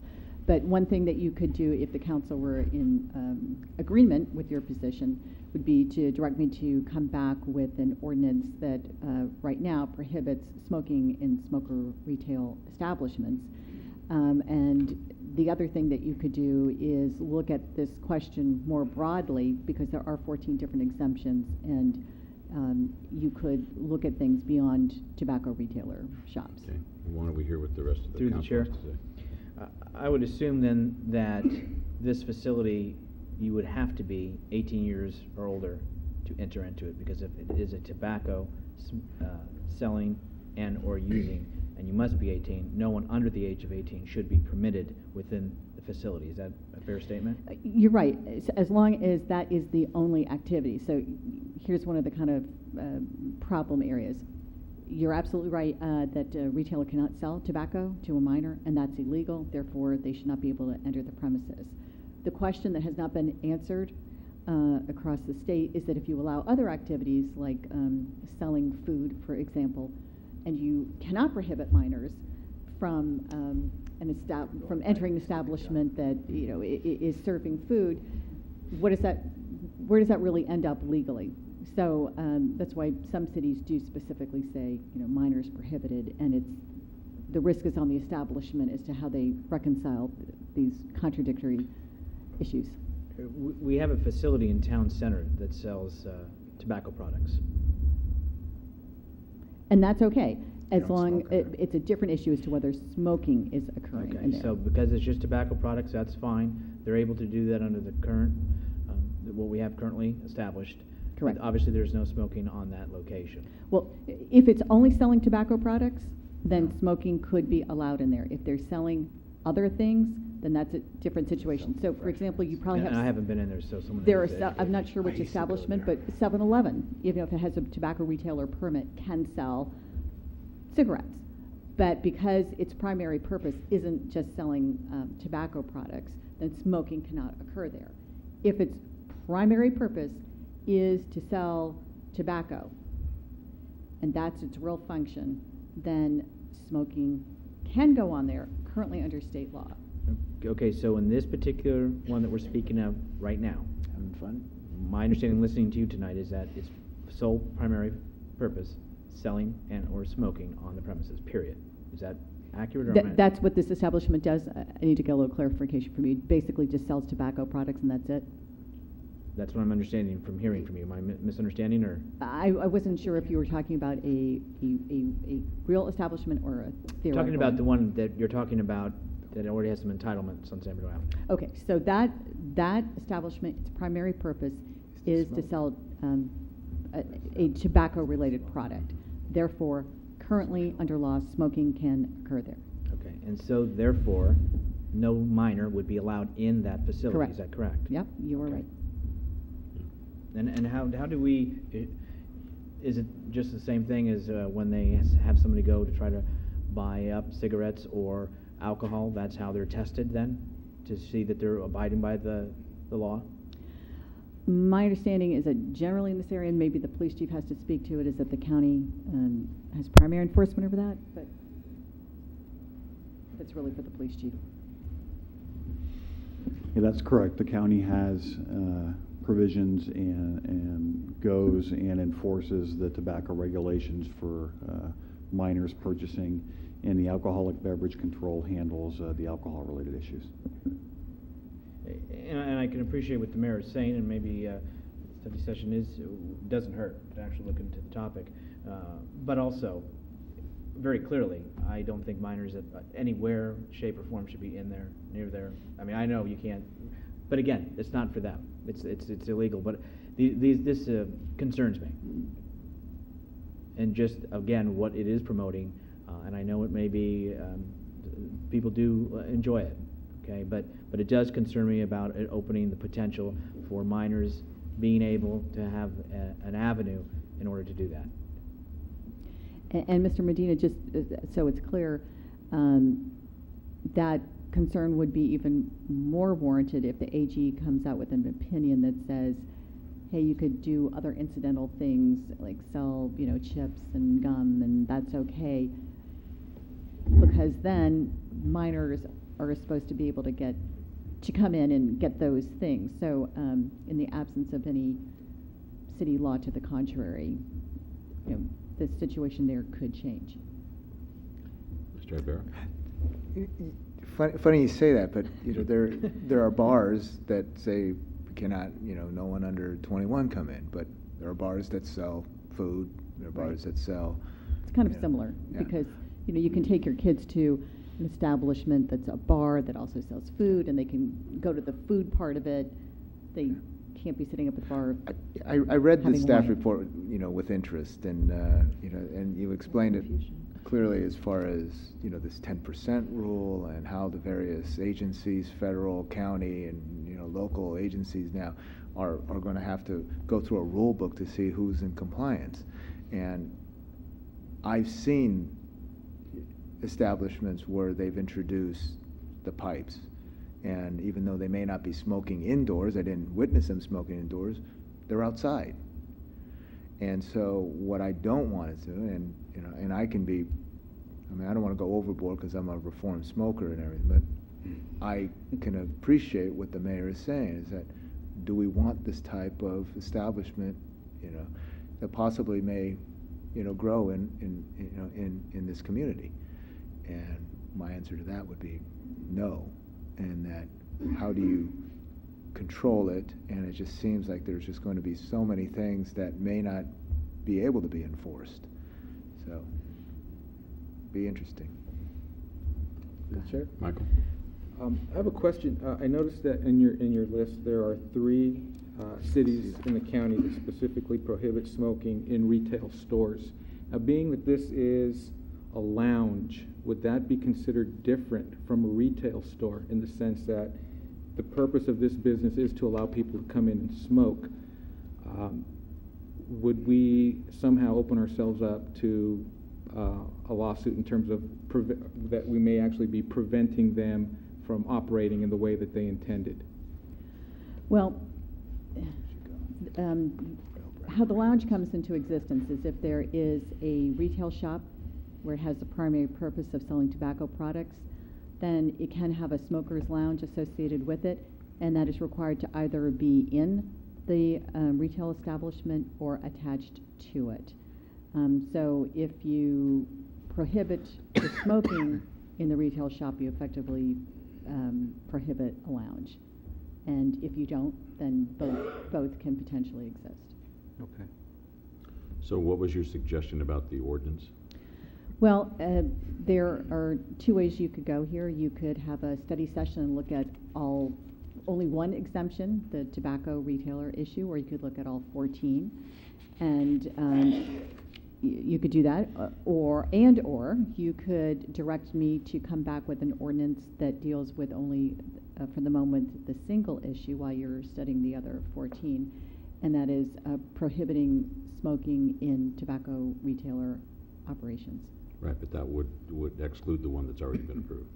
But one thing that you could do, if the council were in agreement with your position, would be to direct me to come back with an ordinance that right now prohibits smoking in smoker retail establishments. And the other thing that you could do is look at this question more broadly, because there are 14 different exemptions, and you could look at things beyond tobacco retailer shops. Okay. Why don't we hear what the rest of the Through the council chair. has to say? I would assume then that this facility, you would have to be 18 years or older to enter into it, because if it is a tobacco selling and or using, and you must be 18, no one under the age of 18 should be permitted within the facility. Is that a fair statement? You're right, as long as that is the only activity. So here's one of the kind of problem areas. you're absolutely right that a retailer cannot sell tobacco to a minor, and that's illegal. Therefore, they should not be able to enter the premises. The question that has not been answered across the state is that if you allow other activities like selling food, for example, and you cannot prohibit minors from from entering an establishment that is serving food, where does that really end up legally? So that's why some cities do specifically say minors prohibited, and the risk is on the establishment as to how they reconcile these contradictory issues. We have a facility in town center that sells tobacco products. And that's okay, as long it's a different issue as to whether smoking is occurring in Okay, there. so because it's just tobacco products, that's fine. They're able to do that under the current, what we have currently established. Correct. But obviously, there's no smoking on that location. Well, if it's only selling tobacco products, then smoking could be allowed in there. If they're selling other things, then that's a different situation. So, for example, you probably have... And I haven't been in there, so someone... There are, needs to I'm not sure which establishment, but 7-Eleven, even if it has a tobacco retailer permit, can sell cigarettes. But because its primary purpose isn't just selling tobacco products, then smoking cannot occur there. If its primary purpose is to sell tobacco, and that's its real function, then smoking can go on there, currently under state law. Okay, so in this particular one that we're speaking of right now, Having fun? my understanding listening to you tonight is that its sole primary purpose, selling and or smoking on the premises, period. Is that accurate or am I- That's what this establishment does. I need to get a little clarification from you. It basically just sells tobacco products and that's it? That's what I'm understanding from hearing from you. Am I misunderstanding or? I wasn't sure if you were talking about a real establishment or a theoretical. Talking about the one that you're talking about that already has some entitlements on San Bruno Avenue. Okay, so that establishment, its primary purpose is to sell a tobacco-related product. Therefore, currently under law, smoking can occur there. Okay, and so therefore, no minor would be allowed in that facility. Correct. Is that correct? Yep, you are right. And how do we, is it just the same thing as when they have somebody go to try to buy up cigarettes or alcohol? That's how they're tested then, to see that they're abiding by the law? My understanding is that generally in this area, and maybe the police chief has to speak to it, is that the county has primary enforcement over that, but that's really for the police chief. Yeah, that's correct. The county has provisions and goes and enforces the tobacco regulations for minors purchasing, and the alcoholic beverage control handles the alcohol-related issues. And I can appreciate what the mayor is saying, and maybe study session doesn't hurt to actually look into the topic. But also, very clearly, I don't think minors at anywhere, shape, or form should be in there, near there. I mean, I know you can't, but again, it's not for them. It's illegal. But this concerns me. And just again, what it is promoting, and I know it may be people do enjoy it. Okay, but it does concern me about it opening the potential for minors being able to have an avenue in order to do that. And Mr. Medina, just so it's clear, that concern would be even more warranted if the AG comes out with an opinion that says, hey, you could do other incidental things like sell, chips and gum, and that's okay, because then minors are supposed to be able to come in and get those things. So in the absence of any city law to the contrary, the situation there could change. Mr. Ibarra? Funny you say that, but there are bars that say cannot, no one under 21 come in, but there are bars that sell food, there are bars that sell. It's kind of similar because you can take your kids to an establishment that's a bar that also sells food, and they can go to the food part of it. They can't be sitting up at the bar. I read the staff wine. report, with interest, and and you explained it clearly as far as this 10% rule and how the various agencies, federal, county, and local agencies now are going to have to go through a rule book to see who's in compliance. And I've seen establishments where they've introduced the pipes, and even though they may not be smoking indoors, I didn't witness them smoking indoors, they're outside. And so what I don't want to do, and you know, and I can be, I mean, I don't want to go overboard because I'm a reformed smoker and everything, but I can appreciate what the mayor is saying, is that do we want this type of establishment, you know, that possibly may, you know, grow in this community? And my answer to that would be no. And that how do you control it? And it just seems like there's just going to be so many things that may not be able to be enforced. So, be interesting. Chair? Michael? I have a question. I noticed that in your list there are 3 cities in the county that specifically prohibit smoking in retail stores. Now, being that this is a lounge, would that be considered different from a retail store in the sense that the purpose of this business is to allow people to come in and smoke? Would we somehow open ourselves up to a lawsuit in terms of that we may actually be preventing them from operating in the way that they intended? Well, how the lounge comes into existence is if there is a retail shop where it has the primary purpose of selling tobacco products, then it can have a smoker's lounge associated with it, and that is required to either be in the retail establishment or attached to it. So if you prohibit the smoking in the retail shop, you effectively prohibit a lounge. And if you don't, then both can potentially exist. Okay. So what was your suggestion about the ordinance? Well, there are 2 ways you could go here. You could have a study session and look at only one exemption, the tobacco retailer issue, or you could look at all 14. And you could do that, or you could direct me to come back with an ordinance that deals with only, for the moment, the single issue while you're studying the other 14, and that is prohibiting smoking in tobacco retailer operations. Right, but that would exclude the one that's already been approved.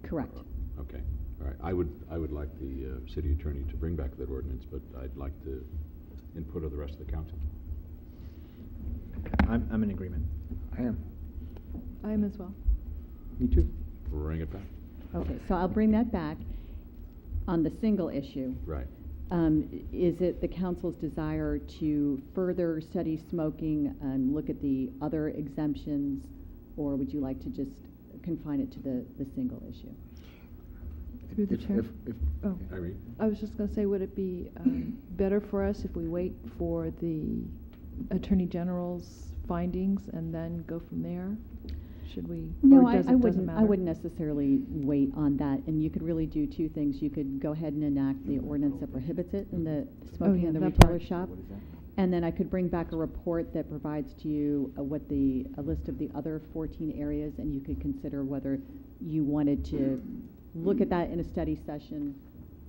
Correct. Okay, all right. I would like the city attorney to bring back that ordinance, but I'd like the input of the rest of the council. I'm in agreement. I am. I am as well. Me too. Bring it back. Okay, so I'll bring that back on the single issue. Right. Is it the council's desire to further study smoking and look at the other exemptions, or would you like to just confine it to the single issue? Through the chair. Oh, Irene? I was just going to say, would it be better for us if we wait for the Attorney General's findings and then go from there? Should we? No, or I doesn't wouldn't. matter? I wouldn't necessarily wait on that. And you could really do 2 things. You could go ahead and enact the ordinance that prohibits it in the smoking yeah, in the that retailer part. shop, and then I could bring back a report that provides to you a list of the other 14 areas, and you could consider whether you wanted to look at that in a study session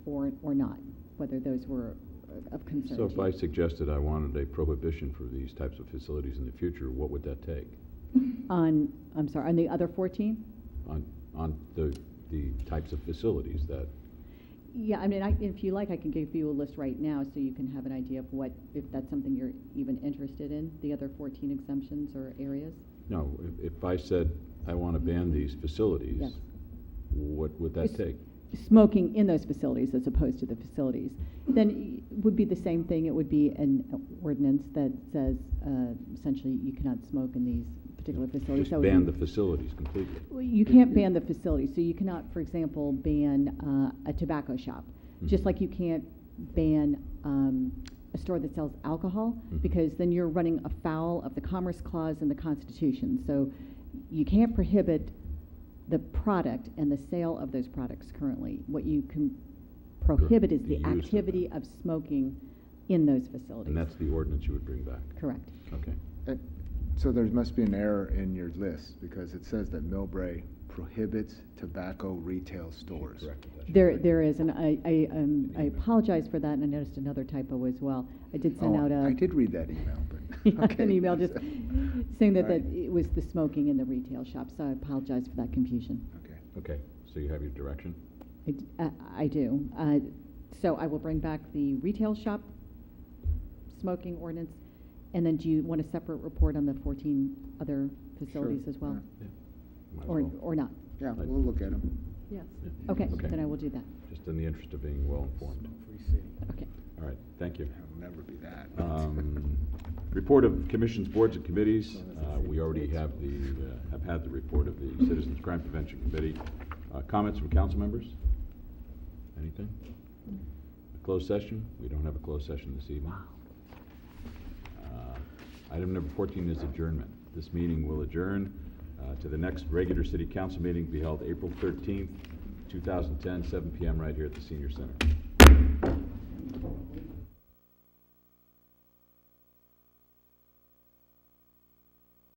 or not, whether those were of concern. So to if you. I suggested I wanted a prohibition for these types of facilities in the future, what would that take? On the other 14? On the types of facilities that... Yeah, I mean, if you like, I can give you a list right now so you can have an idea of if that's something you're even interested in, the other 14 exemptions or areas. No, if I said I want to ban these facilities, Yes. what would that take? Smoking in those facilities as opposed to the facilities, then it would be the same thing. It would be an ordinance that says essentially you cannot smoke in these particular facilities. Just ban the facilities completely. Well, you can't ban the facilities. So you cannot, for example, ban a tobacco shop, just like you can't ban a store that sells alcohol, because then you're running afoul of the Commerce Clause and the Constitution. So you can't prohibit the product and the sale of those products currently. What you can prohibit is the activity of smoking in those facilities. And that's the ordinance you would bring back? Correct. Okay. So there must be an error in your list, because it says that Millbrae prohibits tobacco retail stores. There is, and I apologize for that, and I noticed another typo as well. I did send out a... I did read that email, but... an email just saying that it was the smoking in the retail shop, so I apologize for that confusion. Okay, so you have your direction? I do. So I will bring back the retail shop smoking ordinance, and then do you want a separate report on the 14 other facilities as well? Or not? Yeah, we'll look at them. Yes. Okay, then I will do that. Just in the interest of being well-informed. Okay. All right, thank you. It'll never be that. Report of commissions, boards, and committees. We already have had the report of the Citizens Crime Prevention Committee. Comments from council members? Anything? A closed session? We don't have a closed session this evening. Item number 14 is adjournment. This meeting will adjourn to the next regular city council meeting to be held April 13th, 2010, 7 p.m. right here at the Senior Center.